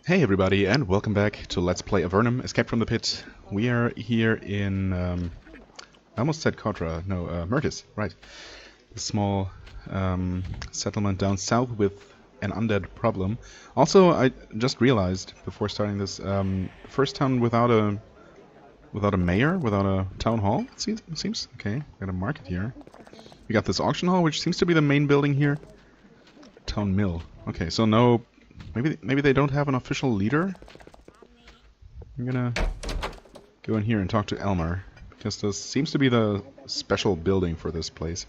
Hey everybody, and welcome back to Let's Play Avernum, Escape from the Pit. We are here in, I almost said Kotra, no, Myrtis, right. A small settlement down south with an undead problem. Also, I just realized, before starting this, first town without a mayor, without a town hall, it seems. Okay, got a market here. We got this auction hall, which seems to be the main building here. Town mill. Okay, so no... Maybe they don't have an official leader? I'm gonna go in here and talk to Elmer, because this seems to be the special building for this place.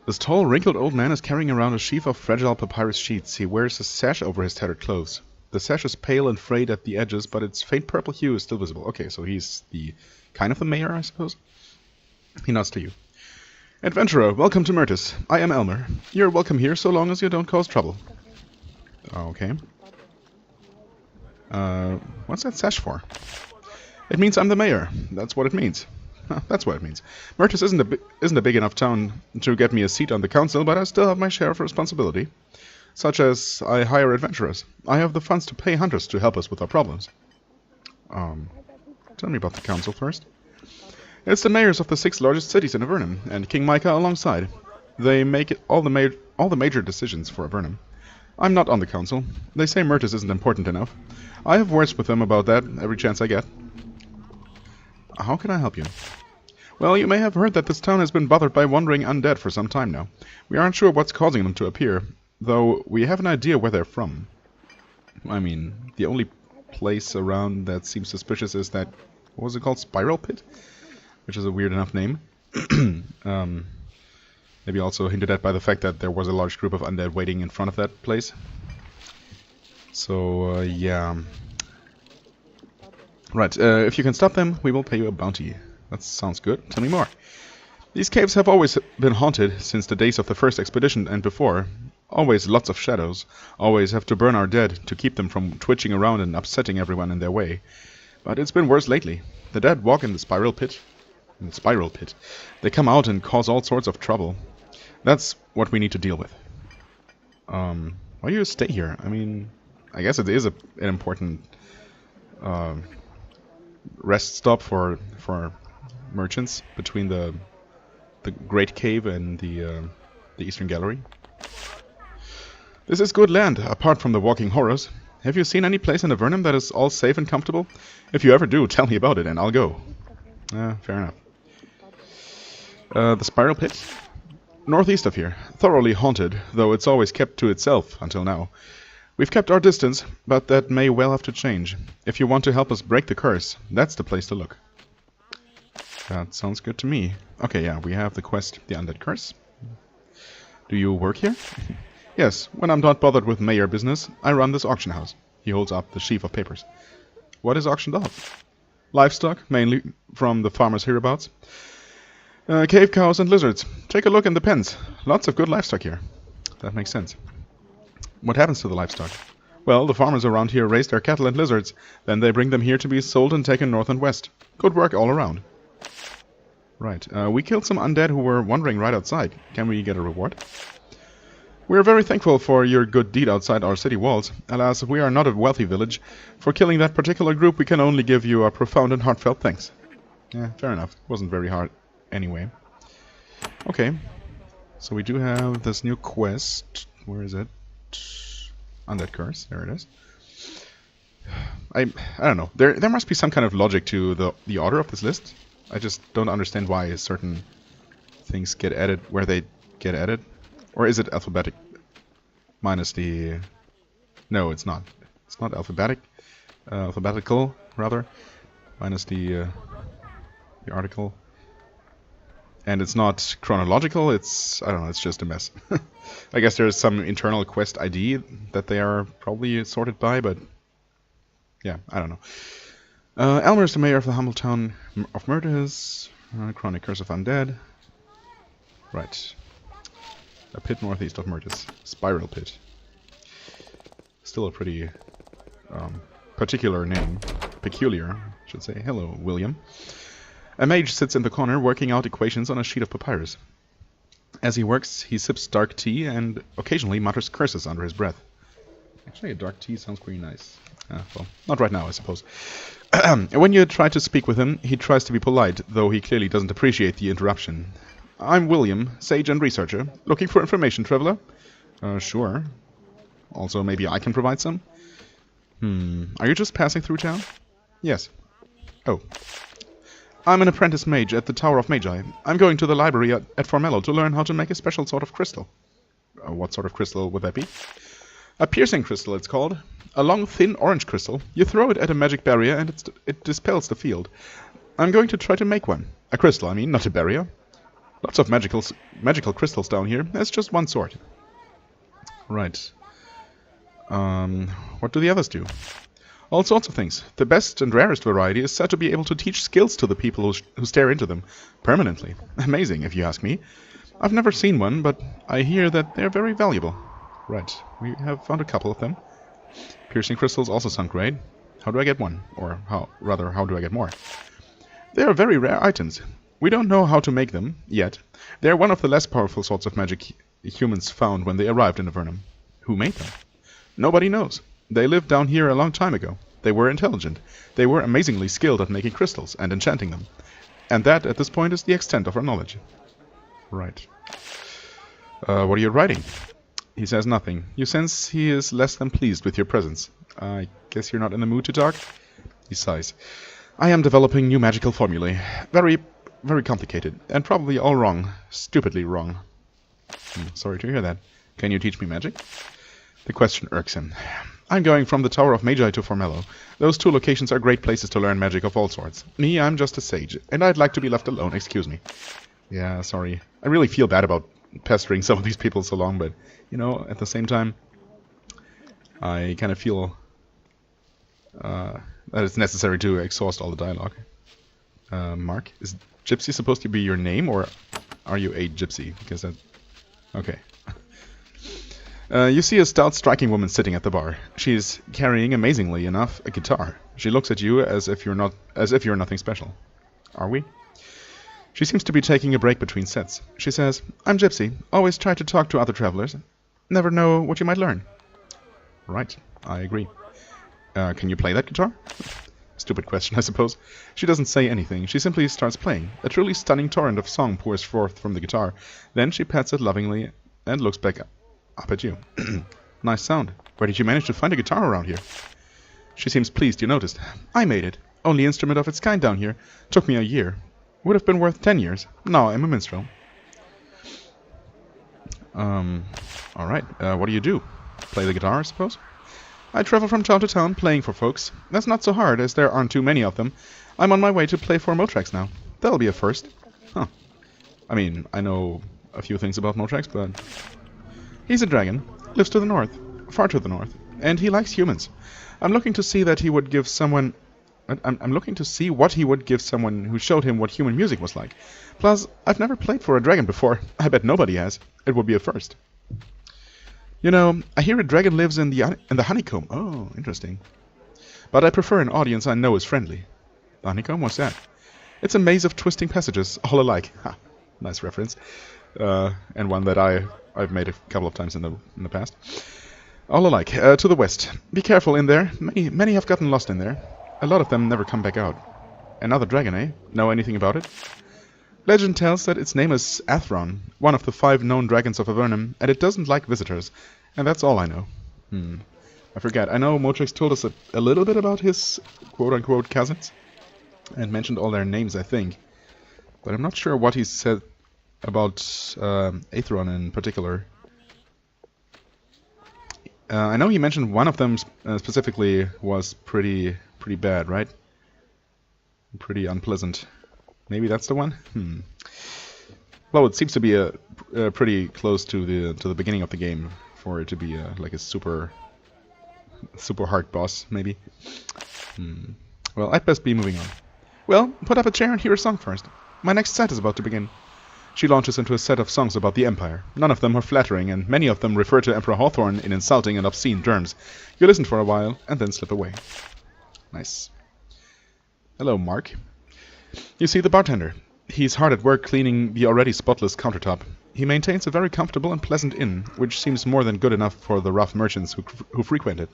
This tall, wrinkled old man is carrying around a sheaf of fragile papyrus sheets. He wears a sash over his tattered clothes. The sash is pale and frayed at the edges, but its faint purple hue is still visible. Okay, so he's the kind of the mayor, I suppose? He nods to you. Adventurer, welcome to Myrtis. I am Elmer. You're welcome here so long as you don't cause trouble. Okay. What's that sash for? It means I'm the mayor. That's what it means. That's what it means. Myrtis isn't a big enough town to get me a seat on the council, but I still have my share of responsibility. Such as I hire adventurers. I have the funds to pay hunters to help us with our problems. Tell me about the council first. It's the mayors of the 6 largest cities in Avernum, and King Micah alongside. They make all the major decisions for Avernum. I'm not on the council. They say Myrtis isn't important enough. I have words with them about that every chance I get. How can I help you? Well, you may have heard that this town has been bothered by wandering undead for some time now. We aren't sure what's causing them to appear, though we have an idea where they're from. I mean, the only place around that seems suspicious is that, what was it called, Spiral Pit? Which is a weird enough name. Maybe also hinted at by the fact that there was a large group of undead waiting in front of that place. So, yeah. Right, if you can stop them, we will pay you a bounty. That sounds good. Tell me more. These caves have always been haunted since the days of the first expedition and before. Always lots of shadows. Always have to burn our dead to keep them from twitching around and upsetting everyone in their way. But it's been worse lately. The dead walk in the spiral pit. They come out and cause all sorts of trouble. That's what we need to deal with. Why do you stay here? I mean, I guess it is an important rest stop for merchants between the Great Cave and the Eastern Gallery. This is good land, apart from the walking horrors. Have you seen any place in Avernum that is all safe and comfortable? If you ever do, tell me about it and I'll go. Fair enough. The Spiral Pit? Northeast of here. Thoroughly haunted, though it's always kept to itself until now. We've kept our distance, but that may well have to change. If you want to help us break the curse, that's the place to look. That sounds good to me. Okay, yeah, we have the quest, the Undead Curse. Do you work here? Yes, when I'm not bothered with mayor business, I run this auction house. He holds up the sheaf of papers. What is auctioned off? Livestock, mainly from the farmers hereabouts. Cave cows and lizards. Take a look in the pens. Lots of good livestock here. That makes sense. What happens to the livestock? Well, the farmers around here raise their cattle and lizards. Then they bring them here to be sold and taken north and west. Good work all around. Right. We killed some undead who were wandering right outside. Can we get a reward? We are very thankful for your good deed outside our city walls. Alas, we are not a wealthy village. For killing that particular group, we can only give you our profound and heartfelt thanks. Yeah, fair enough. It wasn't very hard anyway. Okay. So we do have this new quest. Where is it? Undead Curse. There it is. I don't know. There must be some kind of logic to the order of this list. I just don't understand why certain things get added where they get added. Or is it alphabetic? Minus the... No, it's not. It's not alphabetic. Alphabetical, rather. Minus the article. And it's not chronological, it's... I don't know, it's just a mess. I guess there's some internal quest ID that they are probably sorted by, but... Yeah, I don't know. Elmer is the mayor of the humble town of Myrtis. Chronic Curse of Undead. Right. A pit northeast of Myrtis. Spiral Pit. Still a pretty particular name. Peculiar, I should say. Hello, William. A mage sits in the corner working out equations on a sheet of papyrus. As he works, he sips dark tea and occasionally mutters curses under his breath. Actually, a dark tea sounds pretty nice. Well, not right now, I suppose. When you try to speak with him, he tries to be polite, though he clearly doesn't appreciate the interruption. I'm William, sage and researcher. Looking for information, traveler? Sure. Also, maybe I can provide some? Are you just passing through town? Yes. Oh. I'm an apprentice mage at the Tower of Magi. I'm going to the library at Formello to learn how to make a special sort of crystal. What sort of crystal would that be? A piercing crystal, it's called. A long, thin orange crystal. You throw it at a magic barrier and it dispels the field. I'm going to try to make one. A crystal, I mean, not a barrier. Lots of magical crystals down here. There's just one sort. Right. What do the others do? All sorts of things. The best and rarest variety is said to be able to teach skills to the people who stare into them. Permanently. Amazing, if you ask me. I've never seen one, but I hear that they're very valuable. Right. We have found a couple of them. Piercing crystals also sound great. How do I get one? Or how do I get more? They are very rare items. We don't know how to make them, yet. They are one of the less powerful sorts of magic humans found when they arrived in Avernum. Who made them? Nobody knows. They lived down here a long time ago. They were intelligent. They were amazingly skilled at making crystals and enchanting them. And that, at this point, is the extent of our knowledge. Right. What are you writing? He says nothing. You sense he is less than pleased with your presence. I guess you're not in the mood to talk? He sighs. I am developing new magical formulae. Very, very complicated. And probably all wrong. Stupidly wrong. Sorry to hear that. Can you teach me magic? The question irks him. I'm going from the Tower of Magi to Formello. Those two locations are great places to learn magic of all sorts. Me, I'm just a sage, and I'd like to be left alone, excuse me. Yeah, sorry. I really feel bad about pestering some of these people so long, but, you know, at the same time, I kind of feel that it's necessary to exhaust all the dialogue. Mark, is Gypsy supposed to be your name, or are you a gypsy? Because that... Okay. You see a stout, striking woman sitting at the bar. She's carrying, amazingly enough, a guitar. She looks at you as if you're nothing special. Are we? She seems to be taking a break between sets. She says, I'm Gypsy. Always try to talk to other travelers. Never know what you might learn. Right, I agree. Can you play that guitar? Stupid question, I suppose. She doesn't say anything. She simply starts playing. A truly stunning torrent of song pours forth from the guitar. Then she pats it lovingly and looks back up at you. Nice sound. Where did you manage to find a guitar around here? She seems pleased you noticed. I made it. Only instrument of its kind down here. Took me a year. Would have been worth 10 years. Now I'm a minstrel. Alright. What do you do? Play the guitar, I suppose? I travel from town to town playing for folks. That's not so hard, as there aren't too many of them. I'm on my way to play for Motrax now. That'll be a first. Huh. I mean, I know a few things about Motrax, but... He's a dragon. Lives to the north. Far to the north. And he likes humans. I'm looking to see that he would give someone... I'm looking to see what he would give someone who showed him what human music was like. Plus, I've never played for a dragon before. I bet nobody has. It would be a first. You know, I hear a dragon lives in the honeycomb. Oh, interesting. But I prefer an audience I know is friendly. The honeycomb? What's that? It's a maze of twisting passages, all alike. Ha, nice reference. And one that I've made a couple of times in the past. All alike. To the west. Be careful in there. Many have gotten lost in there. A lot of them never come back out. Another dragon, eh? Know anything about it? Legend tells that its name is Avernum, one of the 5 known dragons of Avernum, and it doesn't like visitors. And that's all I know. I forget. I know Motrax told us a little bit about his quote-unquote cousins, and mentioned all their names, I think. But I'm not sure what he said about Atheron in particular. I know he mentioned one of them specifically was pretty bad, right? Pretty unpleasant. Maybe that's the one? Well, it seems to be a pretty close to the beginning of the game for it to be like a super hard boss, maybe. Well, I'd best be moving on. Well, put up a chair and hear a song first. My next set is about to begin. She launches into a set of songs about the Empire. None of them are flattering, and many of them refer to Emperor Hawthorne in insulting and obscene terms. You listen for a while, and then slip away. Nice. Hello, Mark. You see the bartender. He's hard at work cleaning the already spotless countertop. He maintains a very comfortable and pleasant inn, which seems more than good enough for the rough merchants who frequent it.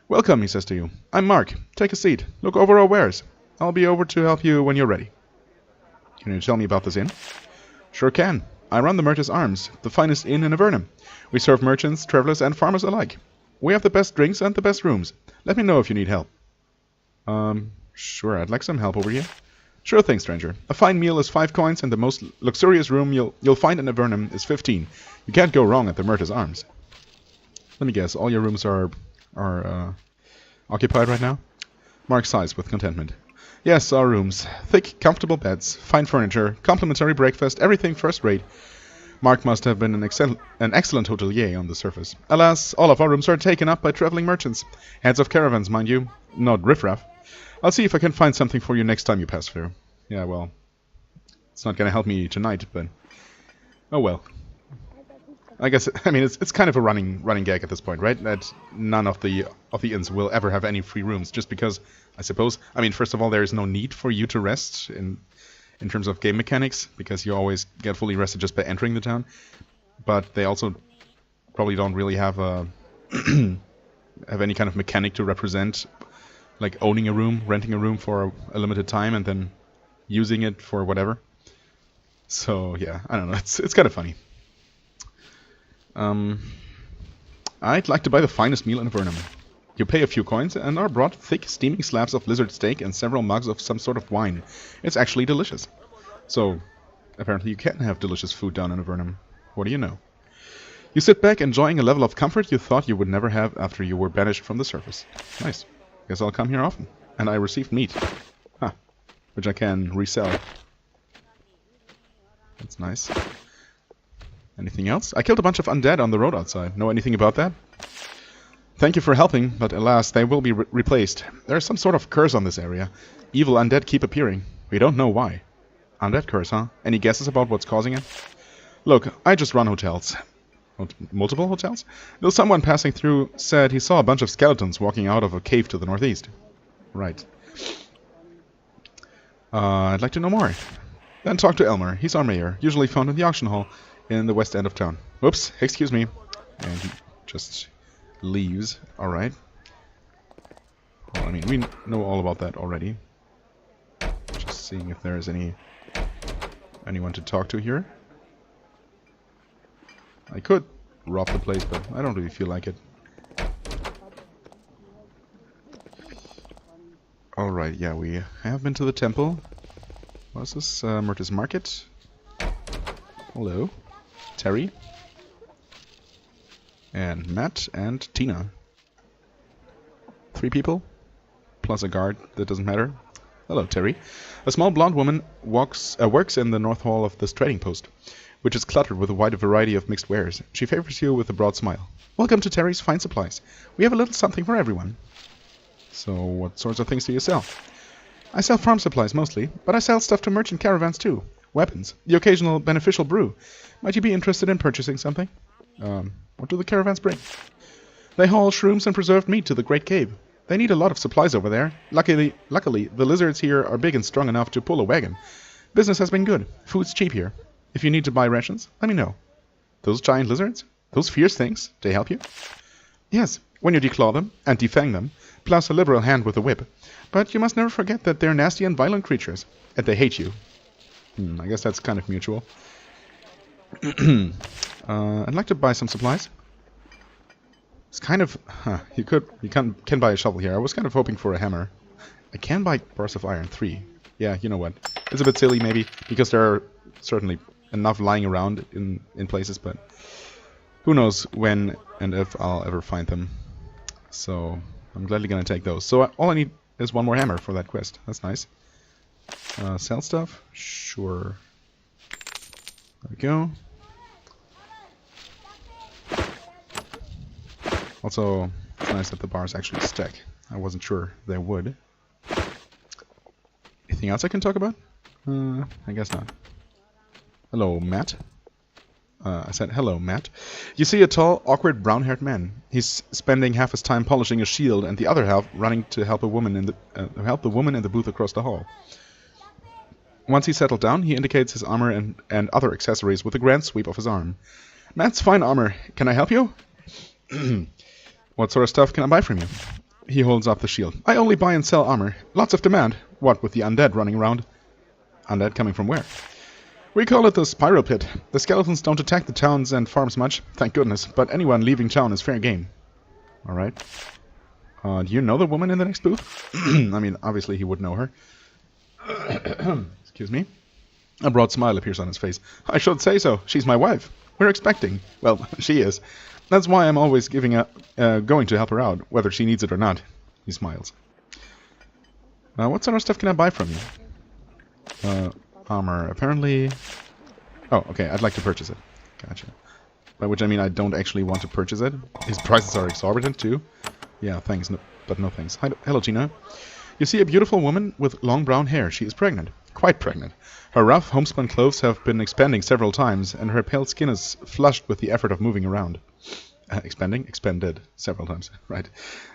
Welcome, he says to you. I'm Mark. Take a seat. Look over our wares. I'll be over to help you when you're ready. Can you tell me about this inn? Sure can. I run the Merchant's Arms, the finest inn in Avernum. We serve merchants, travelers, and farmers alike. We have the best drinks and the best rooms. Let me know if you need help. Sure, I'd like some help over here. Sure thing, stranger. A fine meal is 5 coins, and the most luxurious room you'll find in Avernum is 15. You can't go wrong at the Merchant's Arms. Let me guess, all your rooms are occupied right now? Mark sighs with contentment. Yes, our rooms. Thick, comfortable beds, fine furniture, complimentary breakfast, everything first rate. Mark must have been an excellent hotelier on the surface. Alas, all of our rooms are taken up by traveling merchants. Heads of caravans, mind you. Not riffraff. I'll see if I can find something for you next time you pass through. Yeah, well, it's not gonna help me tonight, but oh well. I guess, I mean, it's kind of a running gag at this point, right? That none of the inns will ever have any free rooms, just because, I suppose. I mean, first of all, there is no need for you to rest in terms of game mechanics, because you always get fully rested just by entering the town. But they also probably don't really have have any kind of mechanic to represent, like owning a room, renting a room for a limited time, and then using it for whatever. So yeah, I don't know. It's kind of funny. I'd like to buy the finest meal in Avernum. You pay a few coins and are brought thick, steaming slabs of lizard steak and several mugs of some sort of wine. It's actually delicious. So, apparently you can have delicious food down in Avernum. What do you know? You sit back enjoying a level of comfort you thought you would never have after you were banished from the surface. Nice. Guess I'll come here often. And I received meat. Huh. Which I can resell. That's nice. Anything else? I killed a bunch of undead on the road outside. Know anything about that? Thank you for helping, but alas, they will be replaced. There is some sort of curse on this area. Evil undead keep appearing. We don't know why. Undead curse, huh? Any guesses about what's causing it? Look, I just run hotels. Multiple hotels? Though someone passing through said he saw a bunch of skeletons walking out of a cave to the northeast. Right. I'd like to know more. Then talk to Elmer. He's our mayor, usually found in the auction hall in the west end of town. Whoops, excuse me. And he just leaves. Alright. Well, I mean, we know all about that already. Just seeing if there is anyone to talk to here. I could rob the place, but I don't really feel like it. Alright, yeah, we have been to the temple. What's this? Murta's Market. Hello. Terry. And Matt and Tina. 3 people. Plus a guard. That doesn't matter. Hello, Terry. A small blonde woman works in the north hall of this trading post, which is cluttered with a wide variety of mixed wares. She favors you with a broad smile. Welcome to Terry's Fine Supplies. We have a little something for everyone. So, what sorts of things do you sell? I sell farm supplies mostly, but I sell stuff to merchant caravans too. Weapons, the occasional beneficial brew. Might you be interested in purchasing something? What do the caravans bring? They haul shrooms and preserved meat to the Great Cave. They need a lot of supplies over there. Luckily, the lizards here are big and strong enough to pull a wagon. Business has been good. Food's cheap here. If you need to buy rations, let me know. Those giant lizards? Those fierce things? They help you? Yes, when you declaw them and defang them, plus a liberal hand with a whip. But you must never forget that they're nasty and violent creatures, and they hate you. I guess that's kind of mutual. I'd like to buy some supplies. It's kind of... you can buy a shovel here. I was kind of hoping for a hammer. I can buy bars of iron, 3. Yeah, you know what. It's a bit silly, maybe, because there are certainly enough lying around in places, but who knows when and if I'll ever find them. So, I'm gladly gonna take those. So, all I need is 1 more hammer for that quest. That's nice. Sell stuff? Sure. There we go. Also, it's nice that the bars actually stack. I wasn't sure they would. Anything else I can talk about? I guess not. Hello, Matt. I said, hello, Matt. You see a tall, awkward, brown-haired man. He's spending half his time polishing a shield and the other half running to help the woman in the booth across the hall. Once he's settled down, he indicates his armor and other accessories with a grand sweep of his arm. That's fine armor. Can I help you? What sort of stuff can I buy from you? He holds up the shield. I only buy and sell armor. Lots of demand. What with the undead running around? Undead coming from where? We call it the spiral pit. The skeletons don't attack the towns and farms much, thank goodness, but anyone leaving town is fair game. Alright. Do you know the woman in the next booth? I mean, obviously he would know her. Excuse me. A broad smile appears on his face. I should say so. She's my wife. We're expecting. Well, she is. That's why I'm always going to help her out, whether she needs it or not. He smiles. What sort of stuff can I buy from you? Armor. Apparently... Oh, okay. I'd like to purchase it. Gotcha. By which I mean I don't actually want to purchase it. His prices are exorbitant, too. Yeah, thanks. No, but no thanks. Hello, Gina. You see a beautiful woman with long brown hair. She is pregnant. Quite pregnant. Her rough, homespun clothes have been expanding several times, and her pale skin is flushed with the effort of moving around. Expanding? Expanded. Several times. Right.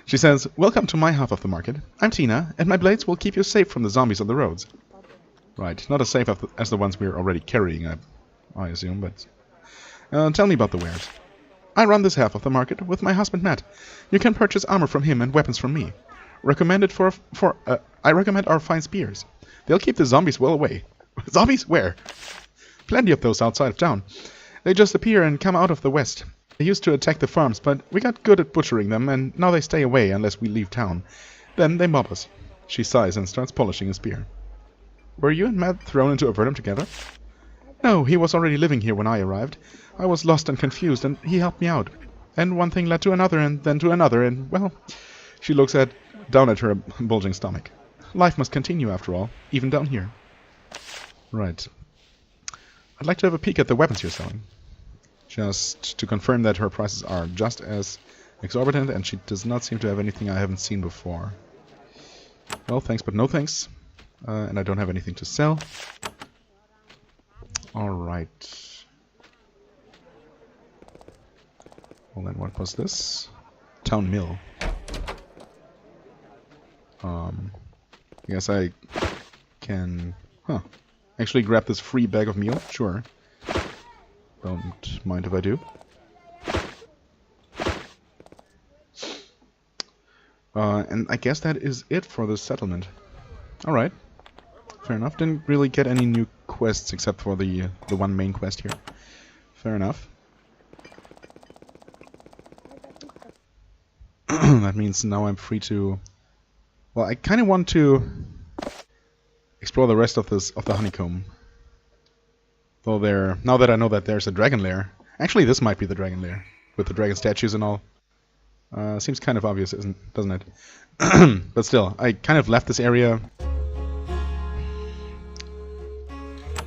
She says, "Welcome to my half of the market. I'm Tina, and my blades will keep you safe from the zombies on the roads." Right. Not as safe as the ones we're already carrying, I assume, but... tell me about the wares. I run this half of the market with my husband Matt. You can purchase armor from him and weapons from me. I recommend our fine spears. They'll keep the zombies well away. Zombies? Where? Plenty of those outside of town. They just appear and come out of the west. They used to attack the farms, but we got good at butchering them, and now they stay away unless we leave town. Then they mob us. She sighs and starts polishing a spear. Were you and Matt thrown into Avernum together? No, he was already living here when I arrived. I was lost and confused, and he helped me out. And one thing led to another, and then to another, and, well... She looks down at her bulging stomach. Life must continue, after all, even down here. Right. I'd like to have a peek at the weapons you're selling. Just to confirm that her prices are just as exorbitant, and she does not seem to have anything I haven't seen before. Well, thanks, but no thanks. And I don't have anything to sell. Alright. Well then, what was this? Town Mill. I guess I can... actually grab this free bag of meal? Sure. Don't mind if I do. And I guess that is it for this settlement. Alright. Fair enough. Didn't really get any new quests except for the one main quest here. Fair enough. That means now I'm free to... Well, I kind of want to explore the rest of the honeycomb. Though now that I know that there's a dragon lair. Actually, this might be the dragon lair with the dragon statues and all. Seems kind of obvious, doesn't it? But still, I kind of left this area.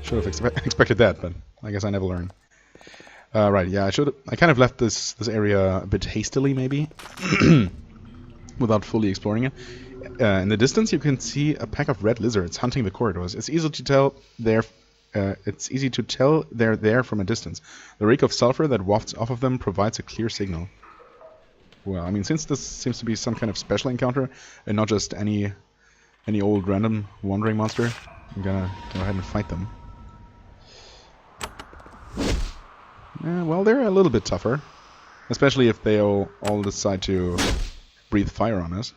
Should have expected that, but I guess I never learn. Right, yeah, I kind of left this area a bit hastily, maybe, without fully exploring it. In the distance, you can see a pack of red lizards hunting the corridors. It's easy to tell they're there from a distance. The reek of sulfur that wafts off of them provides a clear signal. Well, I mean, since this seems to be some kind of special encounter and not just any old random wandering monster, I'm gonna go ahead and fight them. Well, they're a little bit tougher, especially if they all decide to breathe fire on us.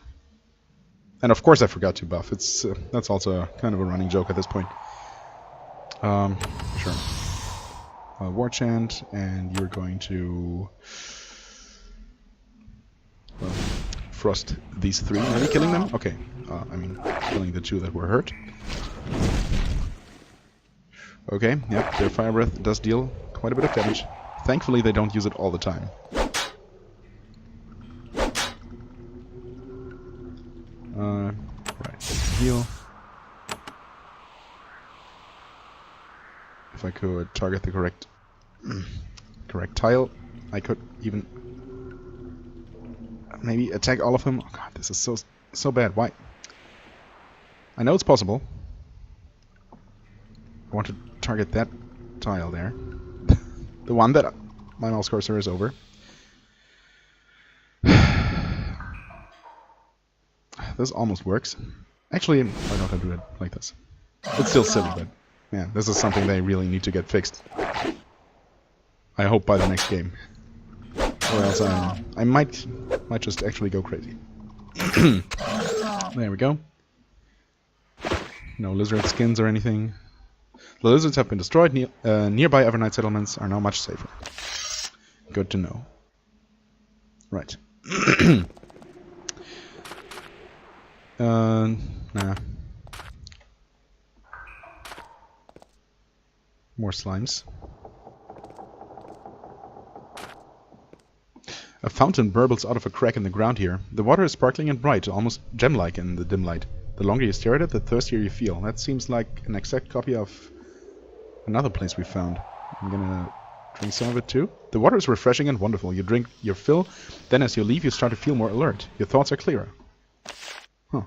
And of course I forgot to buff. That's also kind of a running joke at this point. Sure. War chant, and you're going to frost these three. Maybe killing them? Okay. I mean, killing the two that were hurt. Okay, yep, their fire breath does deal quite a bit of damage. Thankfully they don't use it all the time. Right, heal. If I could target the correct tile, I could even maybe attack all of them. Oh god, this is so bad. Why? I know it's possible. I want to target that tile there. The one that my mouse cursor is over. This almost works. Actually, why don't I do it like this? It's still silly, but Yeah, this is something they really need to get fixed. I hope by the next game. Or else I might just actually go crazy. There we go. No lizard skins or anything. The lizards have been destroyed. Nearby Evernight settlements are now much safer. Good to know. Right. Nah. More slimes. A fountain burbles out of a crack in the ground here. The water is sparkling and bright, almost gem-like in the dim light. The longer you stare at it, the thirstier you feel. That seems like an exact copy of another place we found. I'm gonna drink some of it too. The water is refreshing and wonderful. You drink your fill, then as you leave you start to feel more alert. Your thoughts are clearer. Huh.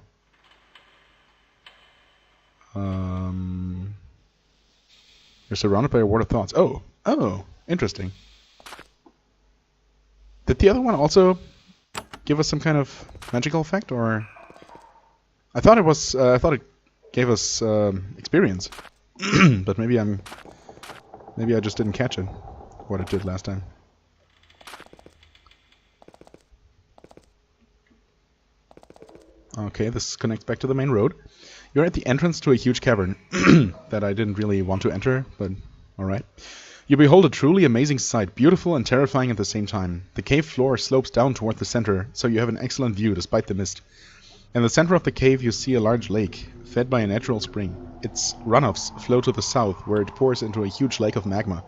You're surrounded by a world of thoughts. Oh, interesting. Did the other one also give us some kind of magical effect, or? I thought it was. I thought it gave us experience, but maybe I just didn't catch it. What it did last time. Okay, this connects back to the main road. You're at the entrance to a huge cavern that I didn't really want to enter, but alright. You behold a truly amazing sight, beautiful and terrifying at the same time. The cave floor slopes down toward the center, so you have an excellent view despite the mist. In the center of the cave you see a large lake, fed by a natural spring. Its runoffs flow to the south, where it pours into a huge lake of magma.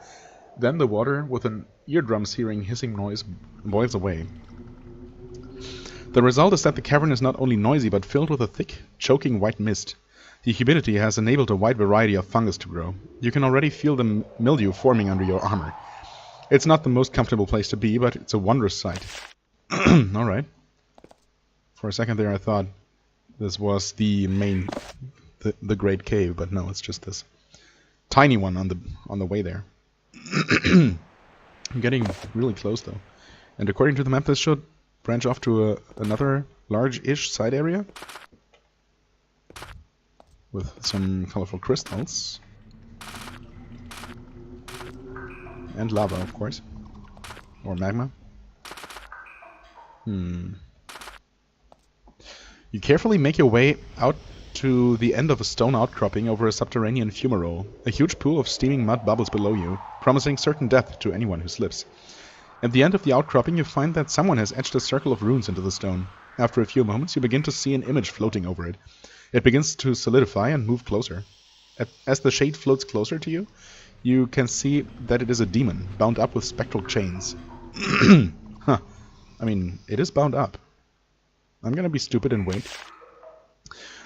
Then the water, with an eardrum-searing hissing noise, boils away. The result is that the cavern is not only noisy, but filled with a thick, choking white mist. The humidity has enabled a wide variety of fungus to grow. You can already feel the mildew forming under your armor. It's not the most comfortable place to be, but it's a wondrous sight. Alright. For a second there I thought this was the main, the Great Cave, but no, it's just this tiny one on the way there. I'm getting really close though. And according to the map this should branch off to another large-ish side area with some colorful crystals and lava, of course, or magma. You carefully make your way out to the end of a stone outcropping over a subterranean fumarole. A huge pool of steaming mud bubbles below you, promising certain death to anyone who slips. At the end of the outcropping you find that someone has etched a circle of runes into the stone. After a few moments you begin to see an image floating over it. It begins to solidify and move closer. As the shade floats closer to you, you can see that it is a demon, bound up with spectral chains. Huh. I mean, it is bound up. I'm gonna be stupid and wait.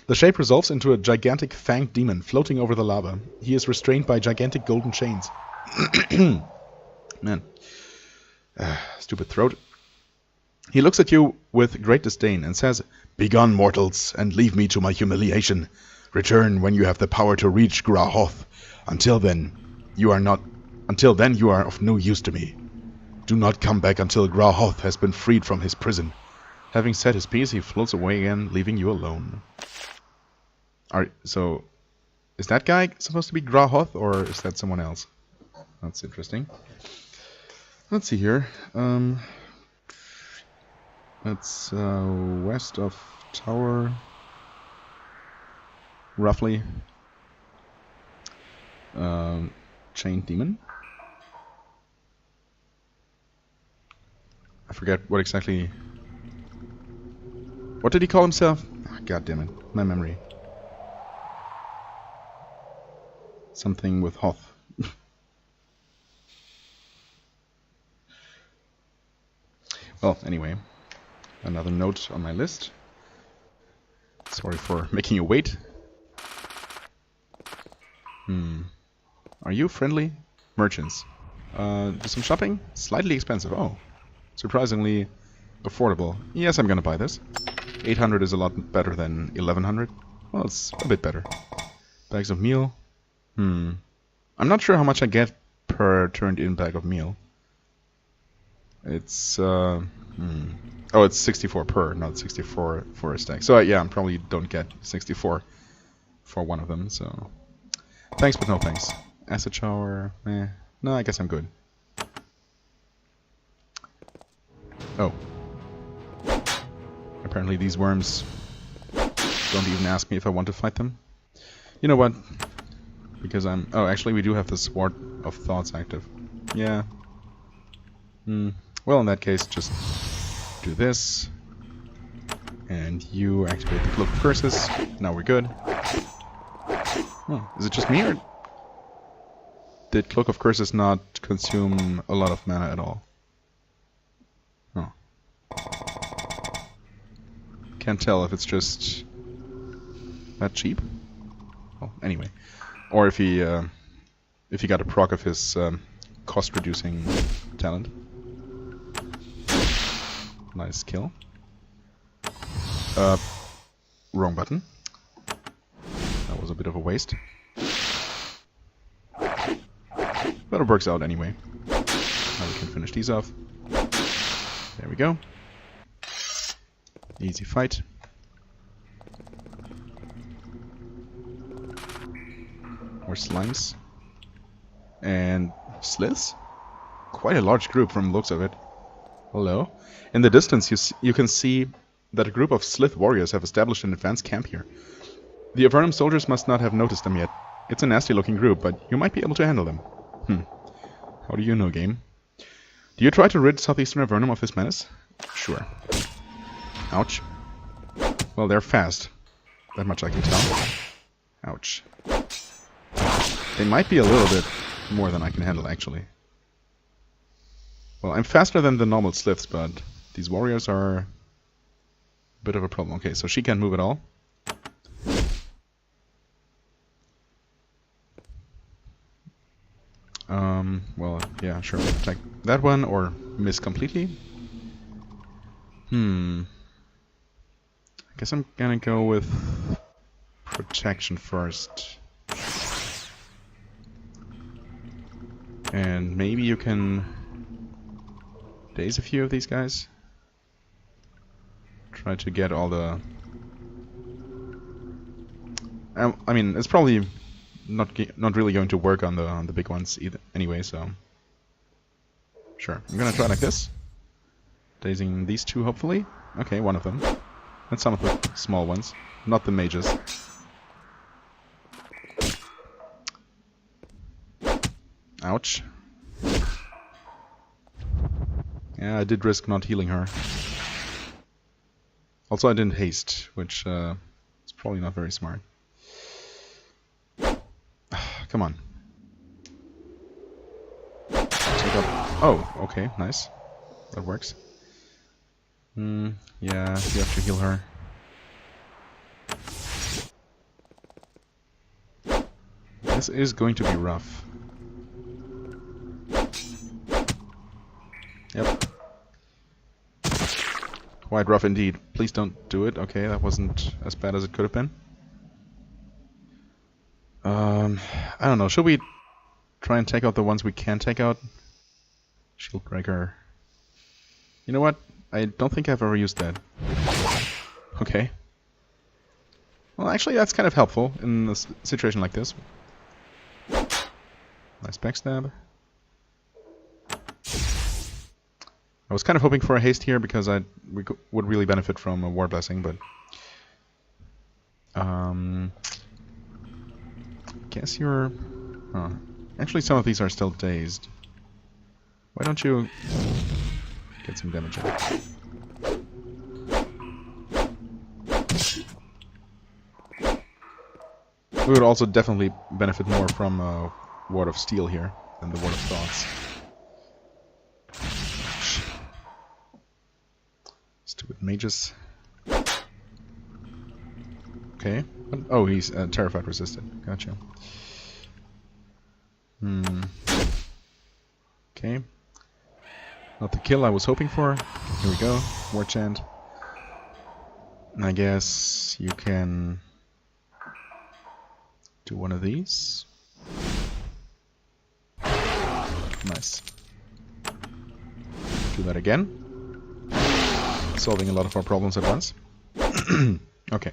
The shape resolves into a gigantic fanged demon floating over the lava. He is restrained by gigantic golden chains. Man. Stupid throat. He looks at you with great disdain and says, "Begone, mortals, and leave me to my humiliation. Return when you have the power to reach Grahoth. Until then, you are of no use to me. Do not come back until Grahoth has been freed from his prison." Having said his piece, he floats away again, leaving you alone. So, is that guy supposed to be Grahoth, or is that someone else? That's interesting. Let's see here. That's west of Tower, roughly. Chained Demon. I forget what exactly. What did he call himself? Oh, God damn it, my memory. Something with Hoth. Well, anyway, another note on my list. Sorry for making you wait. Are you friendly? Merchants. Do some shopping? Slightly expensive. Oh, surprisingly affordable. Yes, I'm gonna buy this. 800 is a lot better than 1100. Well, it's a bit better. Bags of meal. I'm not sure how much I get per turned in bag of meal. It's oh, it's 64 per, not 64 for a stack. So yeah, I probably don't get 64 for one of them. So Thanks, but no thanks. Acid shower, eh. No, I guess I'm good. Oh. Apparently these worms don't even ask me if I want to fight them. You know what? Because I'm... Oh, actually we do have the Sword of Thoughts active. Yeah. Well, in that case, just do this. And you activate the Cloak of Curses. Now we're good. Oh, is it just me, or did Cloak of Curses not consume a lot of mana at all? Oh. Can't tell if it's just that cheap. Well, anyway. Or if he got a proc of his cost-reducing talent. Nice kill. Wrong button. That was a bit of a waste. But it works out anyway. Now we can finish these off. There we go. Easy fight. More slimes. And sliths? Quite a large group from the looks of it. Hello? In the distance you can see that a group of Slith warriors have established an advanced camp here. The Avernum soldiers must not have noticed them yet. It's a nasty looking group, but you might be able to handle them. How do you know, game? Do you try to rid southeastern Avernum of this menace? Sure. Ouch. Well, they're fast. That much I can tell. Ouch. They might be a little bit more than I can handle, actually. Well, I'm faster than the normal Sliths, but these warriors are a bit of a problem. Okay, so she can't move at all. Well, yeah, sure. Attack that one, or miss completely. I guess I'm gonna go with protection first. And maybe you can daze a few of these guys. Try to get all the... I mean, it's probably not really going to work on the big ones either anyway, so... Sure, I'm gonna try like this. Dazing these two, hopefully. Okay, one of them. And some of the small ones, not the mages. Ouch. Yeah, I did risk not healing her. Also, I didn't haste, which is probably not very smart. Come on. Take up. Oh, okay, nice. That works. Yeah, you have to heal her. This is going to be rough. Yep. Quite rough indeed. Please don't do it. Okay, that wasn't as bad as it could have been. I don't know. Should we try and take out the ones we can take out? Shield breaker. You know what? I don't think I've ever used that. Okay. Well, actually, that's kind of helpful in a situation like this. Nice backstab. I was kind of hoping for a haste here because we would really benefit from a War Blessing, but... guess you're... Oh. Actually, some of these are still dazed. Why don't you get some damage out? We would also definitely benefit more from Ward of Steel here than the Ward of Thoughts. Stupid mages. Okay. Oh, he's terrified resisted. Gotcha. Okay. Not the kill I was hoping for. Here we go. War chant. And I guess you can do one of these. Nice. Do that again. Solving a lot of our problems at once. Okay.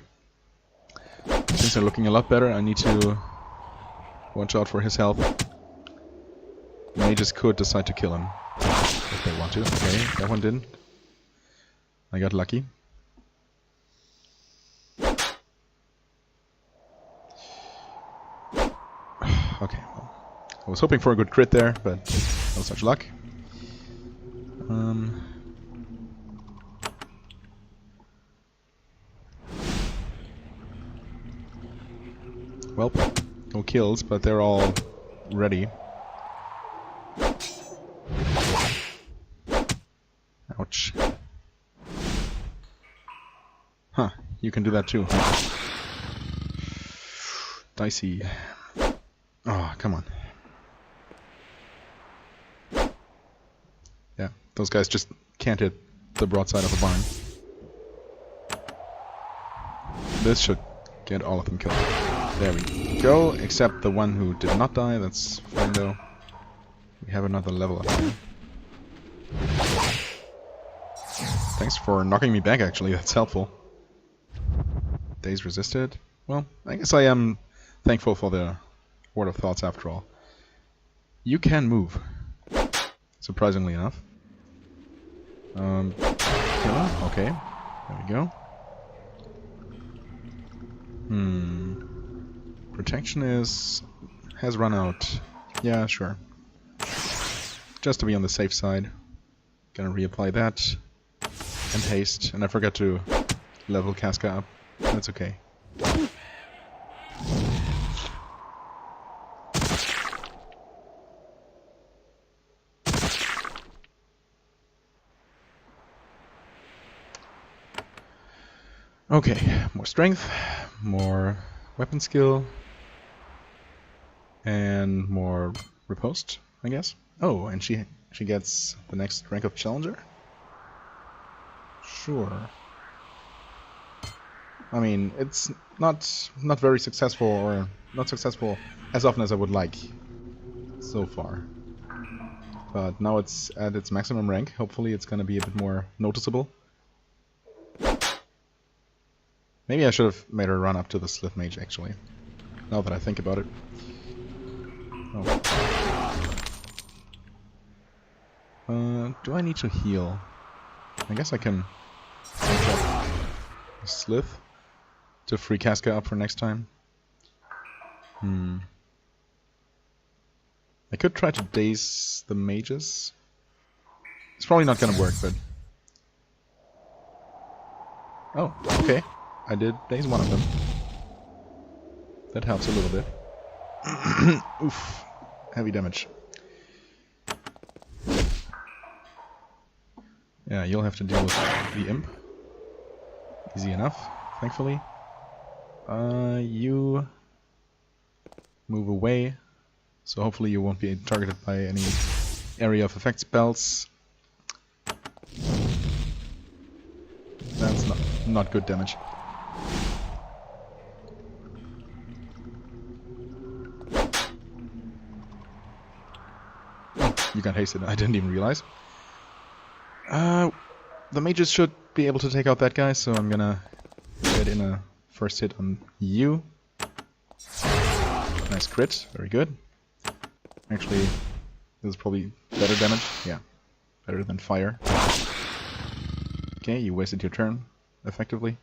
Things are looking a lot better. I need to... Watch out for his health. Mages could decide to kill him if they want to. Okay, that one didn't. I got lucky. Okay, well, I was hoping for a good crit there, but no such luck. Well, no kills, but they're all ready. Ouch. Huh, you can do that too. Dicey. Oh, come on. Yeah, those guys just can't hit the broadside of a barn. This should get all of them killed. There we go, except the one who did not die. That's fine though. We have another level up here. Thanks for knocking me back, actually. That's helpful. Days resisted. Well, I guess I am thankful for the Word of Thoughts after all. You can move. Surprisingly enough. Kill him? Okay. There we go. Protection has run out. Yeah, sure. Just to be on the safe side. Gonna reapply that. And haste. And I forgot to level Casca up. That's okay. Okay, more strength, more weapon skill, and more riposte, I guess. Oh, and she gets the next rank of challenger? Sure. I mean, it's not very successful, or not successful as often as I would like so far. But now it's at its maximum rank. Hopefully it's gonna be a bit more noticeable. Maybe I should have made her run up to the Slith Mage, actually. Now that I think about it. Oh. Do I need to heal? I guess I can change up the Slith to free Casca up for next time. I could try to daze the mages. It's probably not gonna work, but... Oh, okay. I did daze one of them. That helps a little bit. Oof. Heavy damage. Yeah, you'll have to deal with the imp. Easy enough, thankfully. You move away, so hopefully you won't be targeted by any area of effect spells. That's not good damage. You got hasted. I didn't even realize. The mages should be able to take out that guy, so I'm gonna get in a first hit on you. Nice crit. Very good. Actually, this is probably better damage. Yeah. Better than fire. Okay, you wasted your turn, effectively.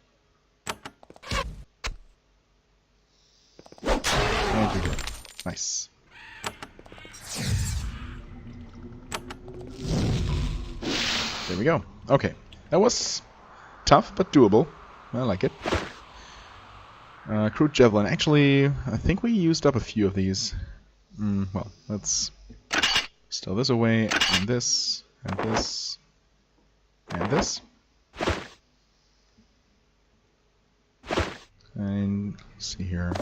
And you're good. Nice. There we go. Okay. That was tough, but doable. I like it. Crude Javelin. Actually, I think we used up a few of these. Well, let's stow this away, and this, and this, and this. And let's see here.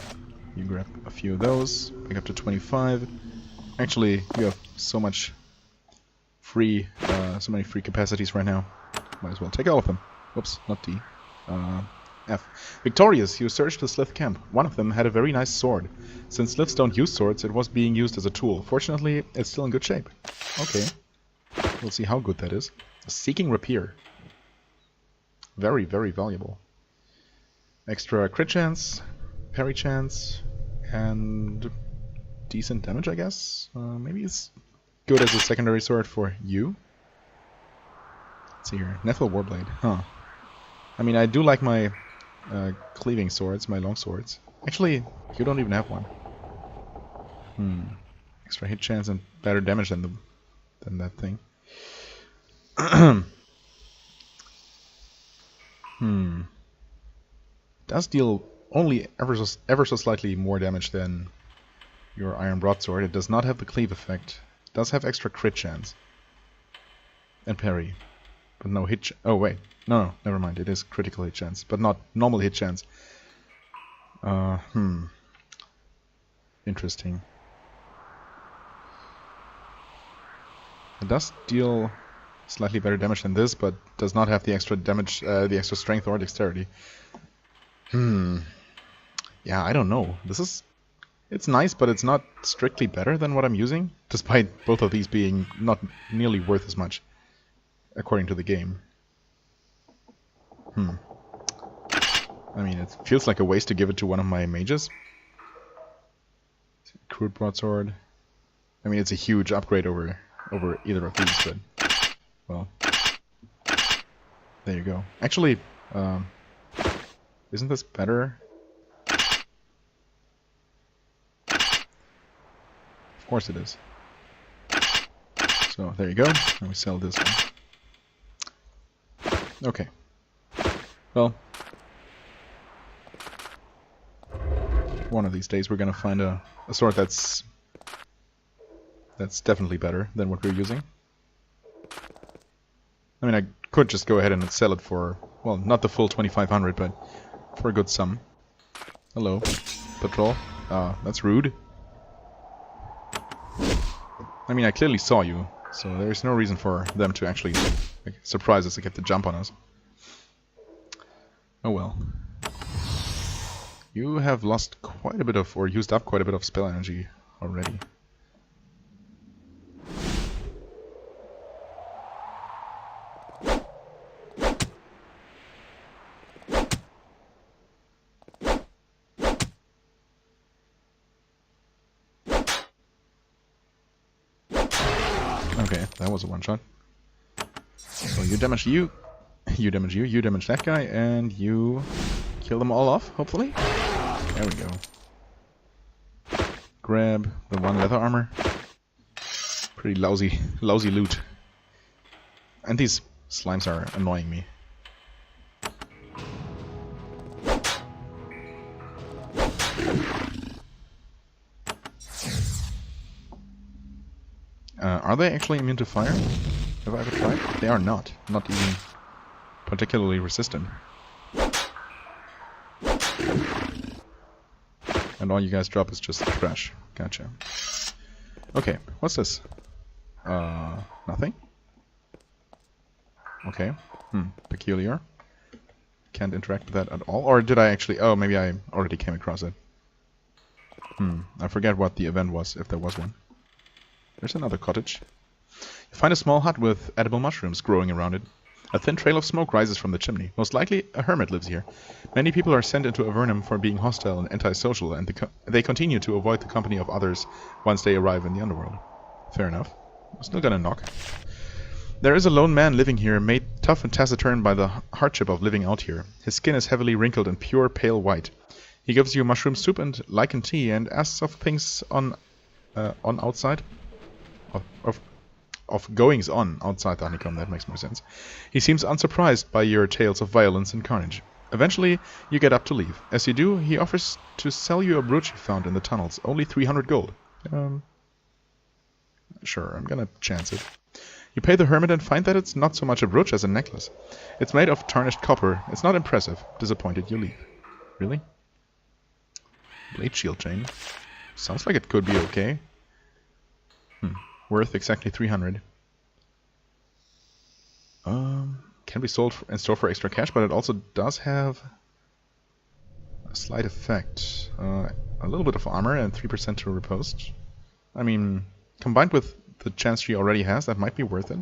You grab a few of those, pick up to 25. Actually, you have so much free, so many free capacities right now. Might as well take all of them. Whoops, not D. F. Victorious, you searched the Slith camp. One of them had a very nice sword. Since Sliths don't use swords, it was being used as a tool. Fortunately, it's still in good shape. Okay. We'll see how good that is. Seeking Rapier. Very, very valuable. Extra crit chance, parry chance, and decent damage, I guess. Maybe it's good as a secondary sword for you. Let's see here. Nethel Warblade. Huh. I mean, I do like my cleaving swords, my long swords. Actually, you don't even have one. Extra hit chance and better damage than that thing. Does deal only ever so slightly more damage than your iron broadsword. It does not have the cleave effect. It does have extra crit chance and parry, but no hit. Oh wait, no, never mind. It is critical hit chance, but not normal hit chance. Interesting. It does deal slightly better damage than this, but does not have the extra damage, the extra strength or dexterity. Yeah, I don't know. It's nice, but it's not strictly better than what I'm using, despite both of these being not nearly worth as much, according to the game. I mean, it feels like a waste to give it to one of my mages. Crude broadsword. I mean, it's a huge upgrade over either of these, but well, there you go. Actually, isn't this better? Of course it is. So there you go. And we sell this one. Okay. Well, one of these days we're gonna find a sword that's definitely better than what we're using. I mean, I could just go ahead and sell it for, well, not the full 2,500, but for a good sum. Hello, patrol. That's rude. I mean, I clearly saw you, so there's no reason for them to actually surprise us to get the jump on us. Oh well. You have lost quite a bit of, or used up quite a bit of spell energy already. Okay, that was a one-shot. So you damage you damage you damage that guy, and you kill them all off, hopefully. There we go. Grab the one leather armor. Pretty lousy loot. And these slimes are annoying me. Are they actually immune to fire? Have I ever tried? They are not. Not even particularly resistant. And all you guys drop is just trash. Gotcha. Okay, what's this? Nothing? Okay. Peculiar. Can't interact with that at all. Or did I actually... Oh, maybe I already came across it. I forget what the event was, if there was one. There's another cottage. You find a small hut with edible mushrooms growing around it. A thin trail of smoke rises from the chimney. Most likely, a hermit lives here. Many people are sent into Avernum for being hostile and antisocial, and they continue to avoid the company of others once they arrive in the underworld. Fair enough. I'm still gonna knock. There is a lone man living here, made tough and taciturn by the hardship of living out here. His skin is heavily wrinkled and pure pale white. He gives you mushroom soup and lichen tea, and asks of things on outside. Of goings on outside the honeycomb. That makes more sense. He seems unsurprised by your tales of violence and carnage. Eventually, you get up to leave. As you do, he offers to sell you a brooch he found in the tunnels. Only 300 gold. Sure, I'm gonna chance it. You pay the hermit and find that it's not so much a brooch as a necklace. It's made of tarnished copper. It's not impressive. Disappointed, you leave. Really? Blade shield chain. Sounds like it could be okay. Worth exactly 300. Can be sold and stored for extra cash, but it also does have a slight effect. A little bit of armor and 3% to riposte. I mean, combined with the chance she already has, that might be worth it.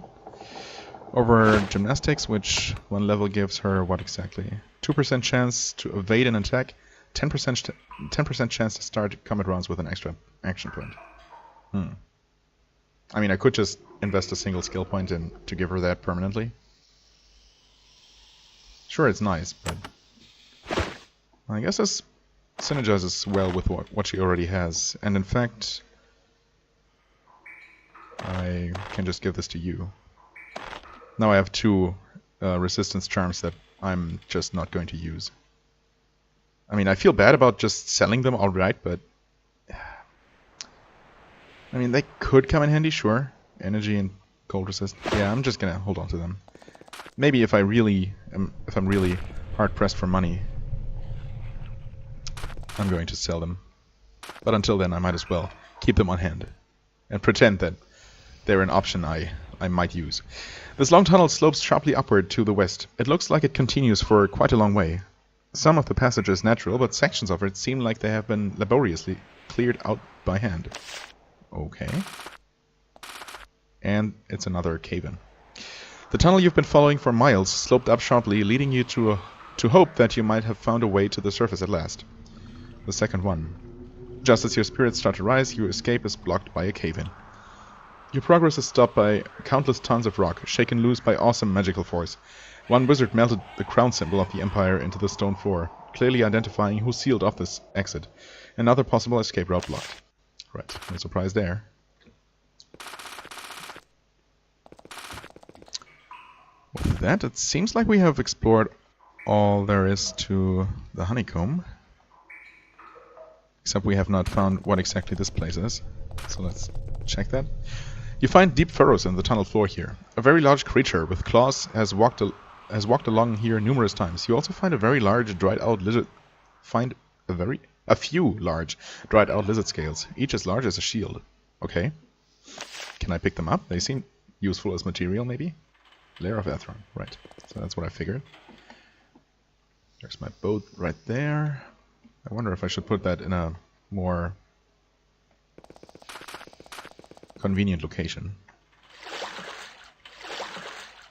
Over gymnastics, which one level gives her what exactly? 2% chance to evade an attack, 10% chance to start combat rounds with an extra action point. I mean, I could just invest a single skill point in to give her that permanently. Sure, it's nice, but I guess this synergizes well with what she already has. And in fact, I can just give this to you. Now I have two resistance charms that I'm just not going to use. I mean, I feel bad about just selling them outright, but I mean, they could come in handy, sure. Energy and cold resist. Yeah, I'm just gonna hold on to them. Maybe if I'm really hard pressed for money, I'm going to sell them. But until then, I might as well keep them on hand and pretend that they're an option I might use. This long tunnel slopes sharply upward to the west. It looks like it continues for quite a long way. Some of the passage is natural, but sections of it seem like they have been laboriously cleared out by hand. Okay. And it's another cave-in. The tunnel you've been following for miles sloped up sharply, leading you to hope that you might have found a way to the surface at last. The second one. Just as your spirits start to rise, your escape is blocked by a cave-in. Your progress is stopped by countless tons of rock, shaken loose by awesome magical force. One wizard melted the crown symbol of the Empire into the stone floor, clearly identifying who sealed off this exit. Another possible escape route blocked. Right, no surprise there. With that, it seems like we have explored all there is to the honeycomb. Except we have not found what exactly this place is. So let's check that. You find deep furrows in the tunnel floor here. A very large creature with claws has walked along here numerous times. You also find a very large dried-out lizard. A few large dried-out lizard scales, each as large as a shield. Okay. Can I pick them up? They seem useful as material, maybe? Lair of Avernum. Right. So that's what I figured. There's my boat right there. I wonder if I should put that in a more convenient location.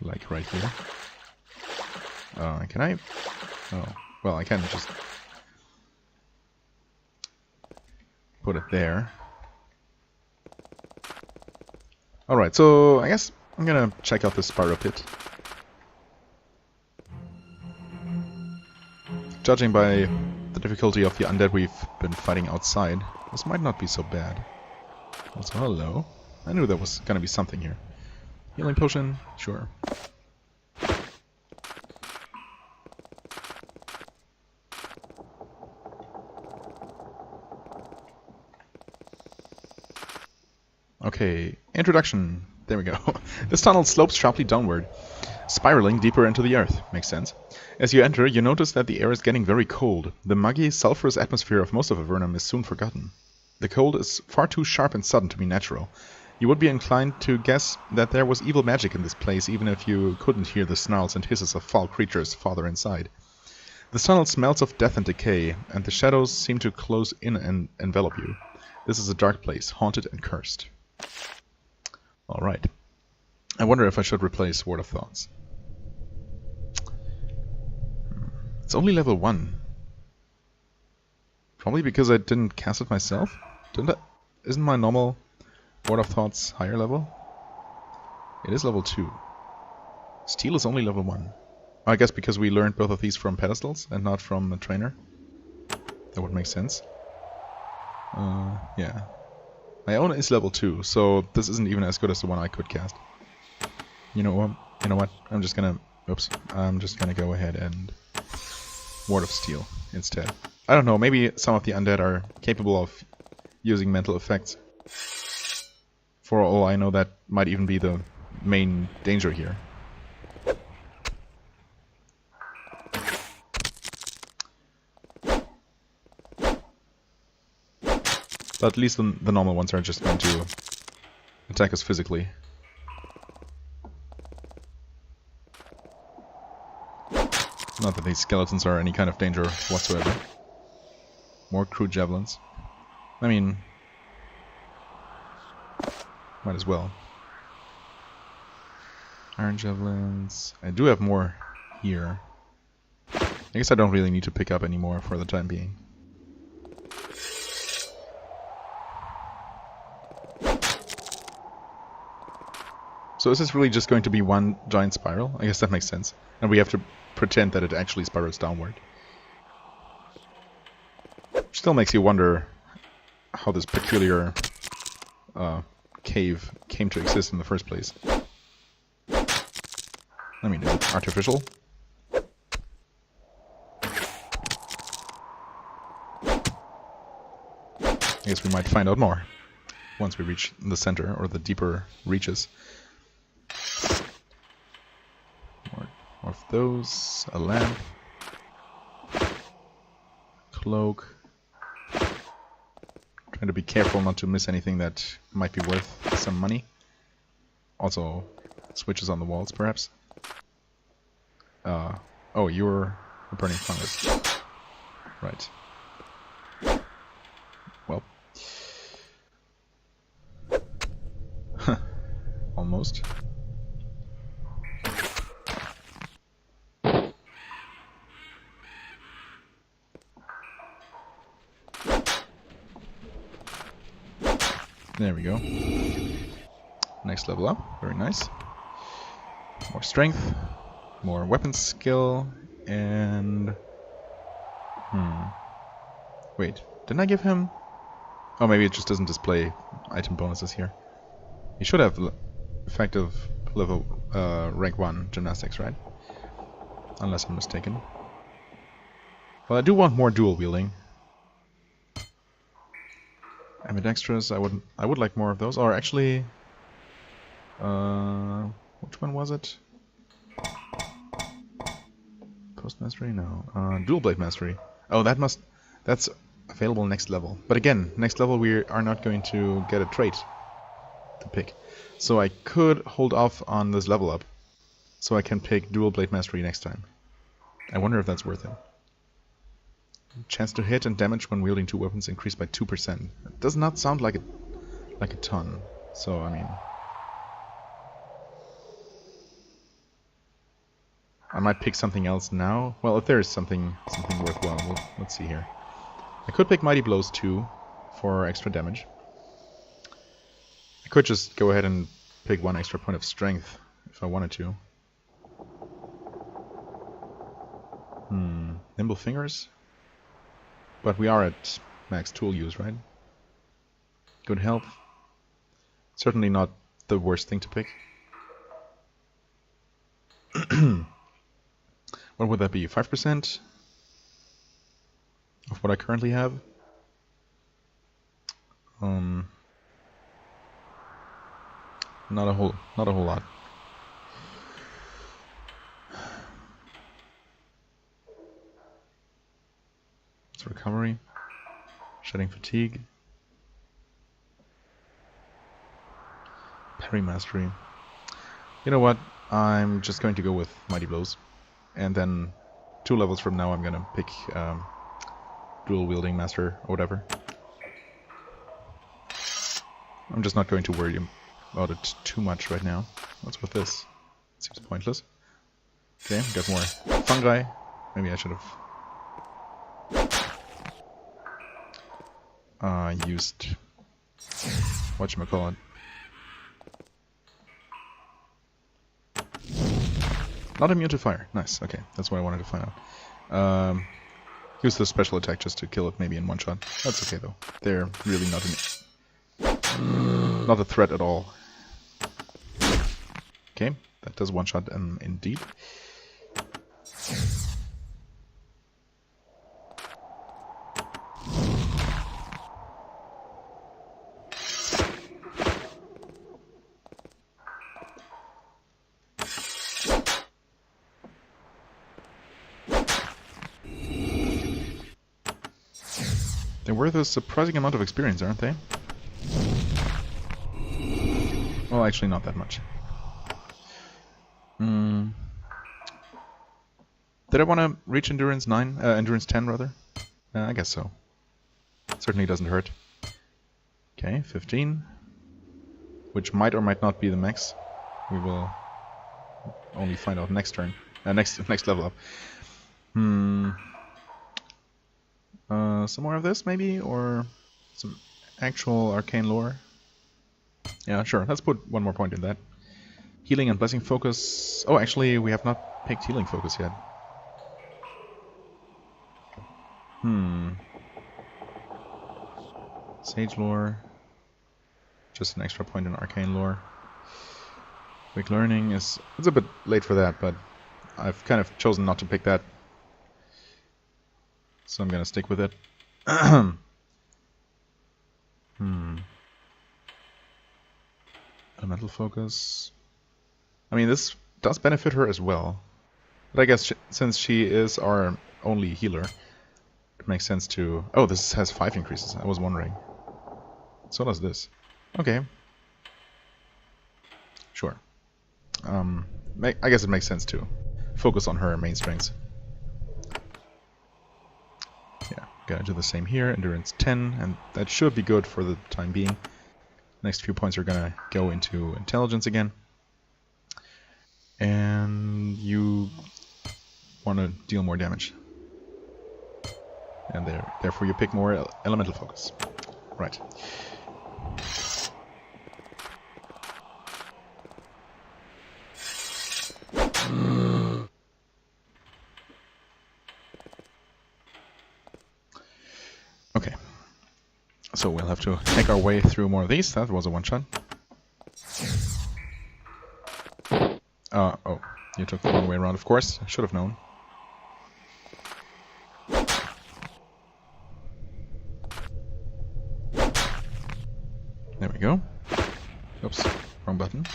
Like right here. Can I? Oh, well, I can just put it there. Alright, so I guess I'm gonna check out the spiral pit. Judging by the difficulty of the undead we've been fighting outside, this might not be so bad. Also, hello. I knew there was gonna be something here. Healing potion? Sure. Okay, introduction. There we go. This tunnel slopes sharply downward, spiraling deeper into the earth. Makes sense. As you enter, you notice that the air is getting very cold. The muggy, sulphurous atmosphere of most of Avernum is soon forgotten. The cold is far too sharp and sudden to be natural. You would be inclined to guess that there was evil magic in this place, even if you couldn't hear the snarls and hisses of foul creatures farther inside. The tunnel smells of death and decay, and the shadows seem to close in and envelop you. This is a dark place, haunted and cursed. Alright. I wonder if I should replace Word of Thoughts. It's only level 1. Probably because I didn't cast it myself? Isn't my normal Word of Thoughts higher level? It is level 2. Steel is only level 1. I guess because we learned both of these from pedestals and not from a trainer. That would make sense. Yeah. My own is level 2, so this isn't even as good as the one I could cast. You know what? I'm just gonna go ahead and Ward of Steel instead. I don't know, maybe some of the undead are capable of using mental effects. For all I know, that might even be the main danger here. But at least the normal ones are just going to attack us physically. Not that these skeletons are any kind of danger whatsoever. More crude javelins. I mean, might as well. Iron javelins. I do have more here. I guess I don't really need to pick up any more for the time being. So is this really just going to be one giant spiral? I guess that makes sense. And we have to pretend that it actually spirals downward. Still makes you wonder how this peculiar cave came to exist in the first place. I mean, is it artificial? I guess we might find out more once we reach the center or the deeper reaches. More of those. A lamp. Cloak. Trying to be careful not to miss anything that might be worth some money. Also, switches on the walls, perhaps. Oh, you're a burning fungus. Right. Well. Almost. There we go. Next level up. Very nice. More strength. More weapon skill. And... Wait. Didn't I give him... Oh, maybe it just doesn't display item bonuses here. He should have effective level rank 1 gymnastics, right? Unless I'm mistaken. Well, I do want more dual wielding. Ambidextrous, I would like more of those. Or actually, which one was it? Post mastery? No. Dual blade mastery. Oh, that's available next level. But again, next level we are not going to get a trait to pick. So I could hold off on this level up, so I can pick dual blade mastery next time. I wonder if that's worth it. Chance to hit and damage when wielding two weapons increased by 2%. It does not sound like a ton. So I mean, I might pick something else now. Well, if there is something worthwhile, let's see here. I could pick Mighty Blows 2 for extra damage. I could just go ahead and pick one extra point of strength if I wanted to. Nimble Fingers? But we are at max tool use, right? Good health. Certainly not the worst thing to pick. What would that be? 5% of what I currently have? Not a whole lot. It's recovery, shedding fatigue, parry mastery. You know what? I'm just going to go with Mighty Blows, and then 2 levels from now I'm gonna pick dual wielding master or whatever. I'm just not going to worry about it too much right now. What's with this? Seems pointless. Okay, got more fungi. Maybe I should have used whatchamacallit. Not immune to fire. Nice. Okay, that's what I wanted to find out. Use the special attack just to kill it, maybe in one shot. That's okay though. They're really not a threat at all. Okay, that does one shot indeed. They're worth a surprising amount of experience, aren't they? Well, actually not that much. Did I want to reach Endurance 9? Endurance 10, rather? I guess so. Certainly doesn't hurt. Okay, 15. Which might or might not be the max. We will only find out next turn. Next level up. Some more of this, maybe? Or some actual arcane lore? Yeah, sure. Let's put one more point in that. Healing and blessing focus. Oh, actually, we have not picked healing focus yet. Sage lore. Just an extra point in arcane lore. Quick learning is... It's a bit late for that, but I've kind of chosen not to pick that. So I'm gonna stick with it. Elemental focus. I mean, this does benefit her as well. But I guess since she is our only healer, it makes sense to... Oh, this has 5 increases. I was wondering. So does this. Okay. Sure. I guess it makes sense to focus on her main strengths. Yeah, gonna do the same here. Endurance 10, and that should be good for the time being. Next few points are gonna go into intelligence again. And you want to deal more damage. And therefore you pick more elemental focus. Right. Okay. So we'll have to make our way through more of these. That was a one-shot. Oh, you took the wrong way around, of course. I should have known. There we go. Oops, wrong button.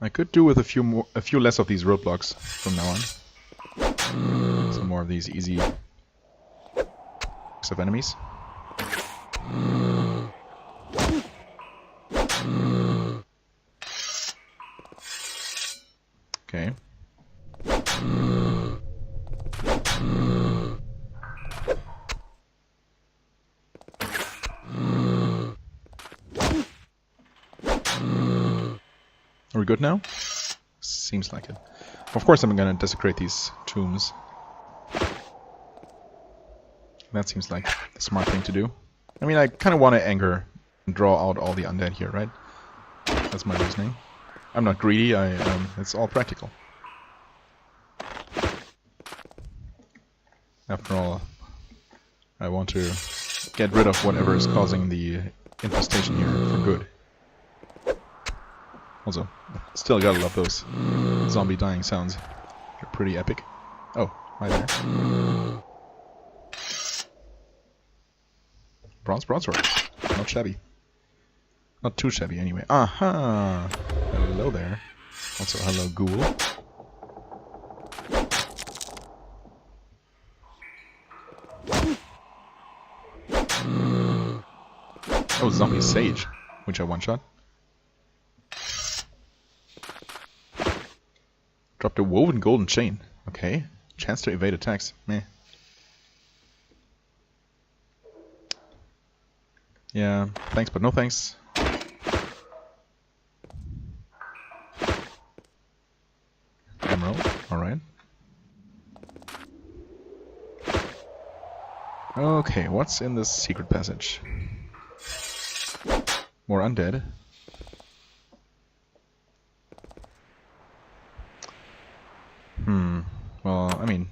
I could do with a few less of these roadblocks from now on. Some more of these easy of enemies. Okay. Are we good now? Seems like it. Of course I'm gonna desecrate these tombs. That seems like a smart thing to do. I mean, I kind of want to anger and draw out all the undead here, right? That's my reasoning. I'm not greedy, it's all practical. After all, I want to get rid of whatever is causing the infestation here for good. Also, still gotta love those zombie dying sounds. They're pretty epic. Oh, hi there. Bronze broadsword. Not shabby. Not too shabby anyway. Aha! Hello there. Also, hello ghoul. Oh, zombie sage, which I one-shot. Dropped a woven golden chain. Okay. Chance to evade attacks. Meh. Yeah, thanks but no thanks. Emerald, alright. Okay, what's in this secret passage? More undead. Well, I mean,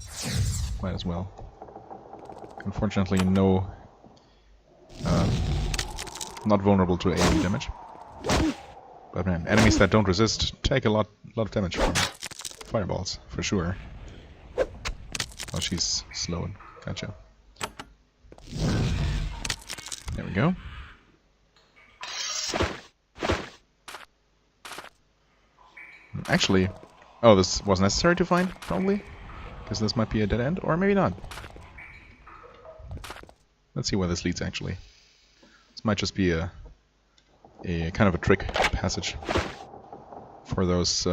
might as well. Unfortunately, no... not vulnerable to AoE damage. But man, enemies that don't resist take a lot of damage from fireballs, for sure. Oh, she's slow. Gotcha. There we go. Actually... Oh, this was necessary to find, probably? Because this might be a dead end, or maybe not. Let's see where this leads, actually. This might just be a kind of a trick passage for those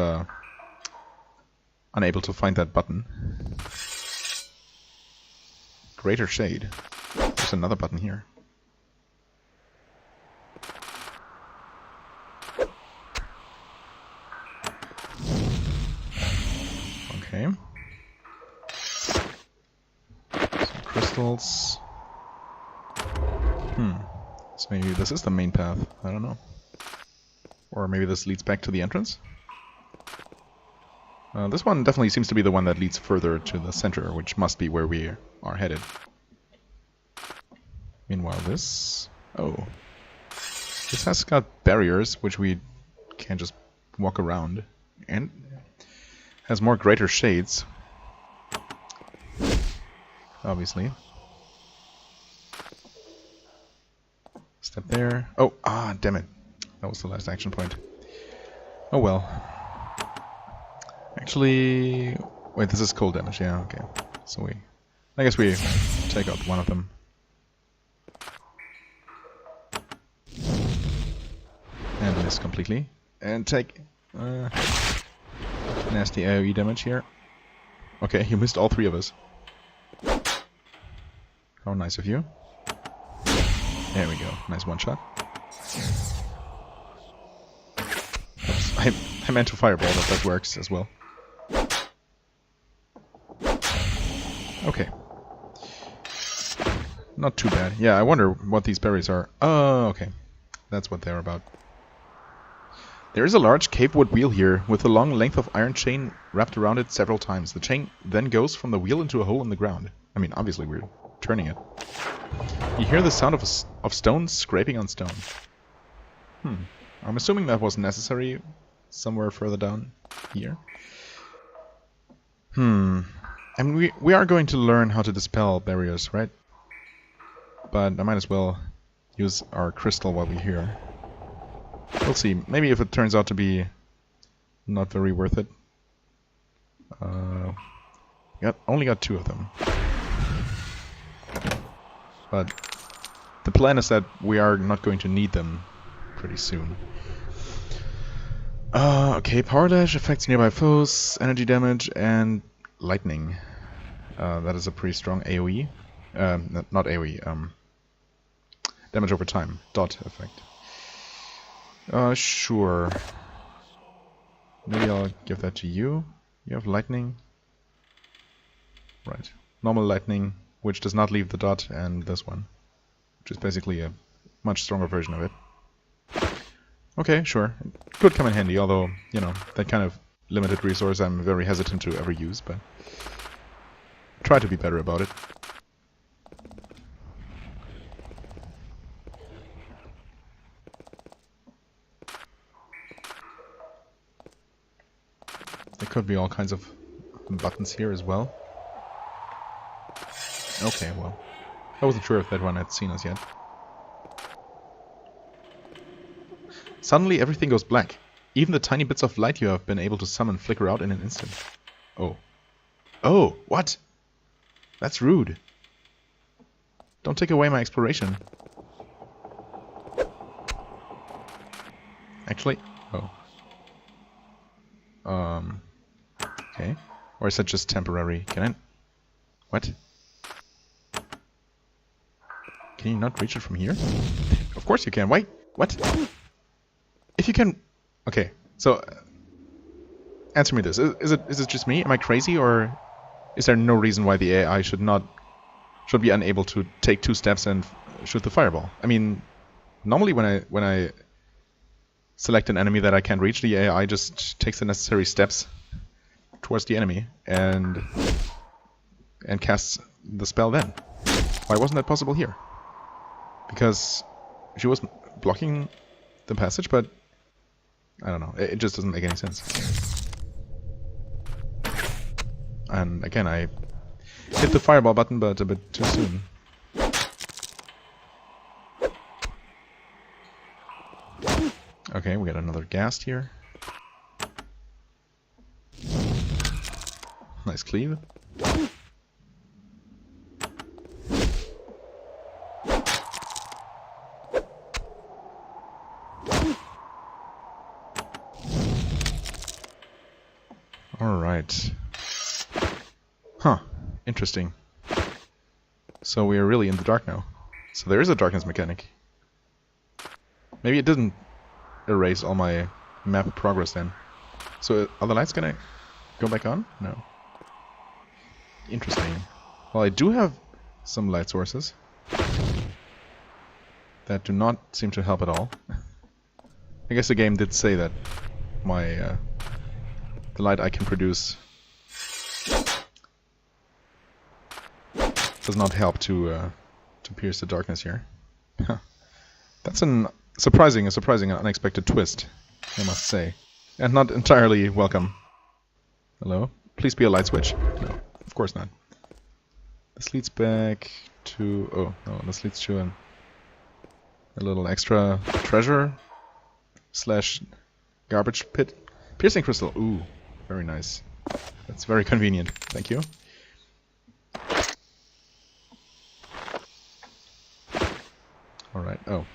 unable to find that button. Greater Shade. There's another button here. Okay. Some crystals. So maybe this is the main path. I don't know. Or maybe this leads back to the entrance? This one definitely seems to be the one that leads further to the center, which must be where we are headed. Meanwhile, this... Oh. This has got barriers, which we can't just walk around. And has more greater shades. Obviously. Step there. Oh, damn it. That was the last action point. Oh well. Actually... Wait, this is cold damage, yeah, okay. So I guess we take out one of them. And miss completely. And take... nasty AoE damage here. Okay, you missed all three of us. How nice of you. There we go. Nice one shot. Oops. I meant to fireball, but that works as well. Okay. Not too bad. Yeah, I wonder what these berries are. Oh, okay. That's what they're about. There is a large cavewood wheel here, with a long length of iron chain wrapped around it several times. The chain then goes from the wheel into a hole in the ground. I mean, obviously we're turning it. You hear the sound of stones scraping on stone. I'm assuming that was necessary somewhere further down here. I mean, we are going to learn how to dispel barriers, right? But I might as well use our crystal while we're here. We'll see. Maybe if it turns out to be not very worth it. Only got 2 of them. But the plan is that we are not going to need them pretty soon. Okay, Power Dash affects nearby foes, energy damage, and lightning. That is a pretty strong AoE. Not AoE, damage over time. Dot effect. Sure. Maybe I'll give that to you. You have lightning. Right. Normal lightning, which does not leave the dot, and this one, which is basically a much stronger version of it. Okay, sure. It could come in handy, although, you know, that kind of limited resource I'm very hesitant to ever use, but try to be better about it. There could be all kinds of buttons here as well. Okay, well, I wasn't sure if that one had seen us yet. Suddenly everything goes black. Even the tiny bits of light you have been able to summon flicker out in an instant. Oh. Oh, what? That's rude. Don't take away my exploration. Actually, oh. Okay. Or is that just temporary? Can I... What? Can you not reach it from here? Of course you can. Wait, what? If you can... Okay, so... answer me this. Is it just me? Am I crazy, or is there no reason why the AI should be unable to take 2 steps and shoot the fireball? I mean, normally when I select an enemy that I can't reach, the AI just takes the necessary steps towards the enemy and casts the spell then. Why wasn't that possible here? Because she was blocking the passage, but I don't know. It just doesn't make any sense. And again, I hit the fireball button, but a bit too soon. Okay, we got another ghast here. Nice cleave. Alright. Huh. Interesting. So we are really in the dark now. So there is a darkness mechanic. Maybe it didn't erase all my map progress then. So are the lights gonna go back on? No. Interesting. Well, I do have some light sources. that do not seem to help at all. I guess the game did say that my the light I can produce does not help to pierce the darkness here. That's a surprising and unexpected twist, I must say, and not entirely welcome. Hello? Please be a light switch. No, of course not. This leads back to... oh, no, this leads to a little extra treasure slash garbage pit. Piercing crystal. Ooh, very nice. That's very convenient. Thank you. Alright, oh.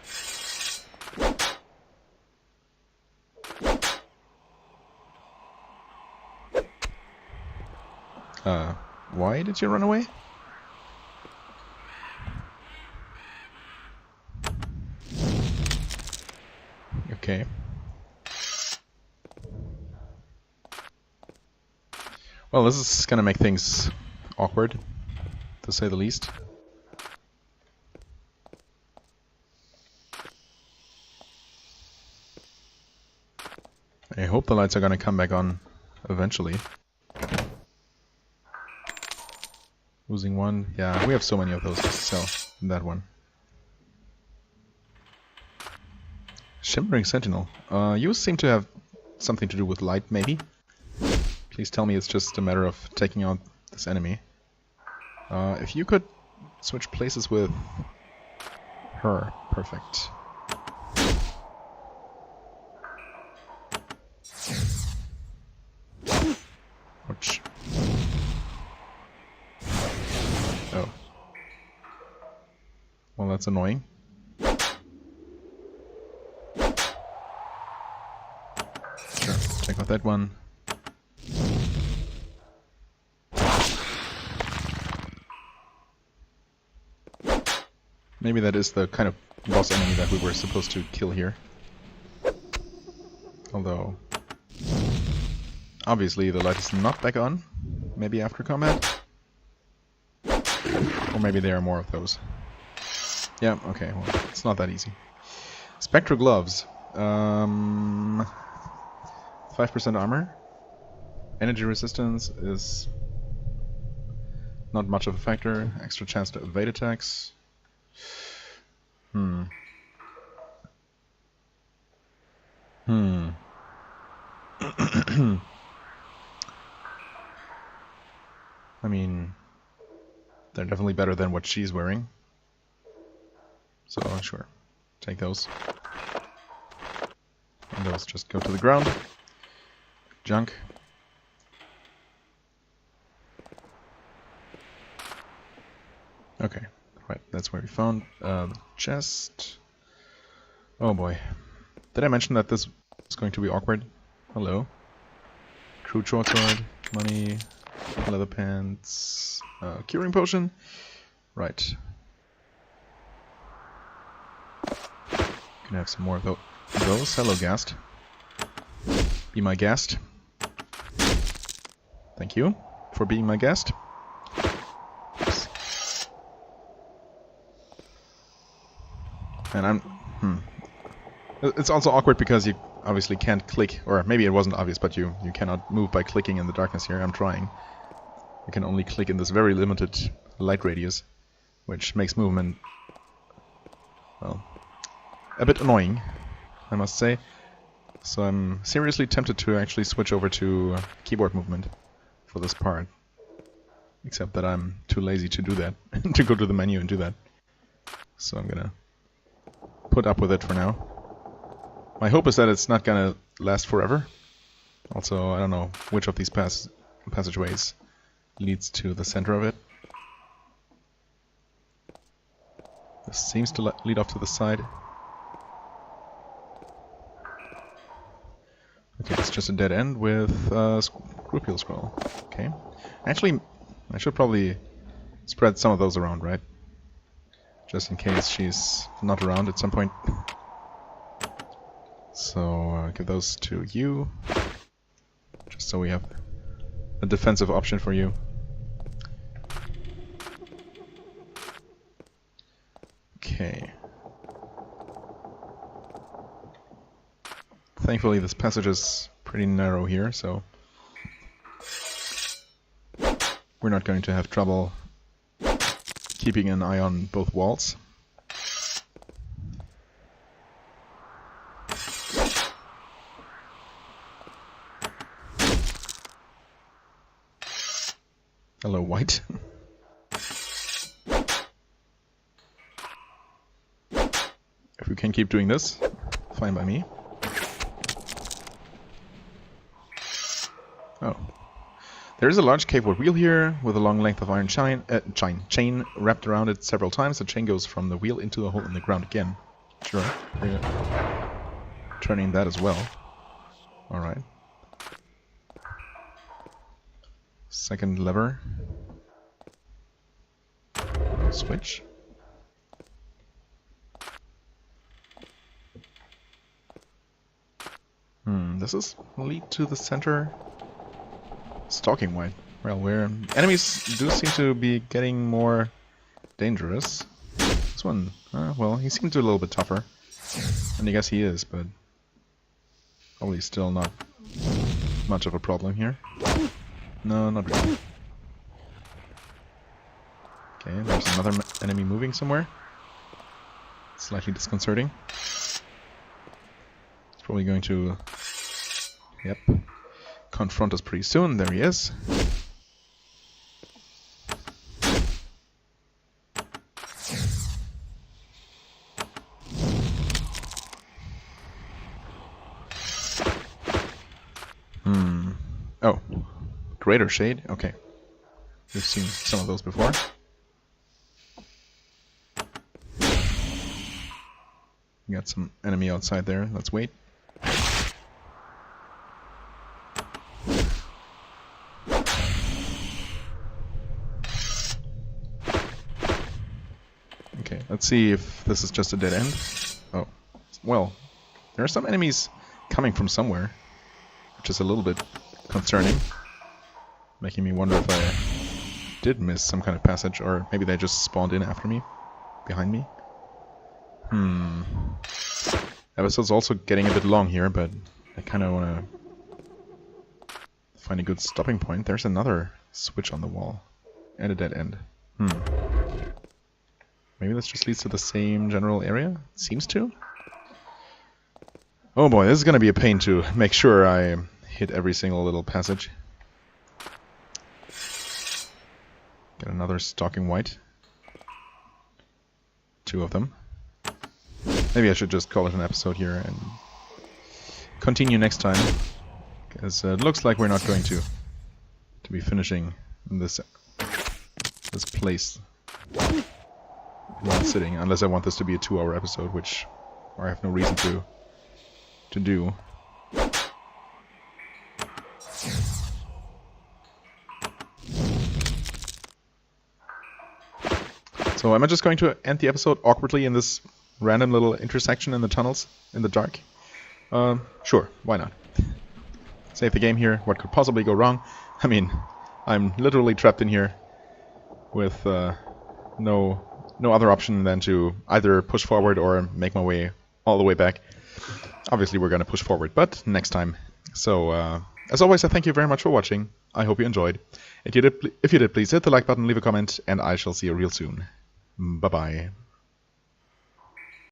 Why did you run away? Okay. Well, this is gonna make things awkward, to say the least. I hope the lights are gonna come back on eventually. Losing one. Yeah, we have so many of those to sell. That one. Shimmering Sentinel. You seem to have something to do with light, maybe? Please tell me it's just a matter of taking out this enemy. If you could switch places with her. Perfect. Ouch. Oh. Well, that's annoying. Sure, check out that one. Maybe that is the kind of boss enemy that we were supposed to kill here. Although, obviously the light is not back on. Maybe after combat? Or maybe there are more of those. Yeah, okay, well, it's not that easy. Spectral Gloves. 5% armor. Energy resistance is not much of a factor. Extra chance to evade attacks. I mean, they're definitely better than what she's wearing. So, sure. Take those. And those just go to the ground. Junk. Okay. Right, that's where we found the chest. Oh boy. Did I mention that this is going to be awkward? Hello. Crude short sword, money, leather pants, curing potion. Right. Gonna have some more of those. Hello, Ghast. Be my guest. Thank you for being my guest. And it's also awkward because you obviously can't click, or maybe it wasn't obvious, but you cannot move by clicking in the darkness here. I'm trying. You can only click in this very limited light radius, which makes movement, well, a bit annoying, I must say. So I'm seriously tempted to actually switch over to keyboard movement for this part. Except that I'm too lazy to do that, to go to the menu and do that. So I'm gonna put up with it for now. My hope is that it's not gonna last forever. Also, I don't know which of these passageways leads to the center of it. This seems to lead off to the side. Okay, it's just a dead end with Scrupule Scroll. Okay. Actually, I should probably spread some of those around, right? Just in case she's not around at some point. So, give those to you. Just so we have a defensive option for you. Okay. Thankfully this passage is pretty narrow here, so we're not going to have trouble keeping an eye on both walls. Hello, white. If we can keep doing this, fine by me. Oh. There is a large cave-walled wheel here, with a long length of iron chain wrapped around it several times. The chain goes from the wheel into the hole in the ground again. Sure, we're turning that as well. Alright. Second lever. Switch. Does this lead to the center? Stalking white. Well, where enemies do seem to be getting more dangerous. This one, well, he seemed to be a little bit tougher. And I guess he is, but probably still not much of a problem here. No, not really. Okay, there's another enemy moving somewhere. Slightly disconcerting. It's probably going to, yep, confront us pretty soon. There he is. Oh, greater shade. Okay, we've seen some of those before. We got some enemy outside there. Let's wait. Okay, let's see if this is just a dead end. Oh, well, there are some enemies coming from somewhere, which is a little bit concerning, making me wonder if I did miss some kind of passage, or maybe they just spawned in after me, behind me. Episode's also getting a bit long here, but I kind of want to find a good stopping point. There's another switch on the wall, and a dead end. Maybe this just leads to the same general area? Seems to. Oh boy, this is going to be a pain to make sure I hit every single little passage. Get another stalking white. Two of them. Maybe I should just call it an episode here and continue next time, because it looks like we're not going to be finishing this place while sitting, unless I want this to be a 2-hour episode, which I have no reason to do. So am I just going to end the episode awkwardly in this random little intersection in the tunnels in the dark? Sure, why not? Save the game here. What could possibly go wrong? I mean, I'm literally trapped in here with no other option than to either push forward or make my way all the way back. Obviously we're going to push forward, but next time. So, as always, I thank you very much for watching. I hope you enjoyed. If you did, please hit the like button, leave a comment, and I shall see you real soon. Bye-bye.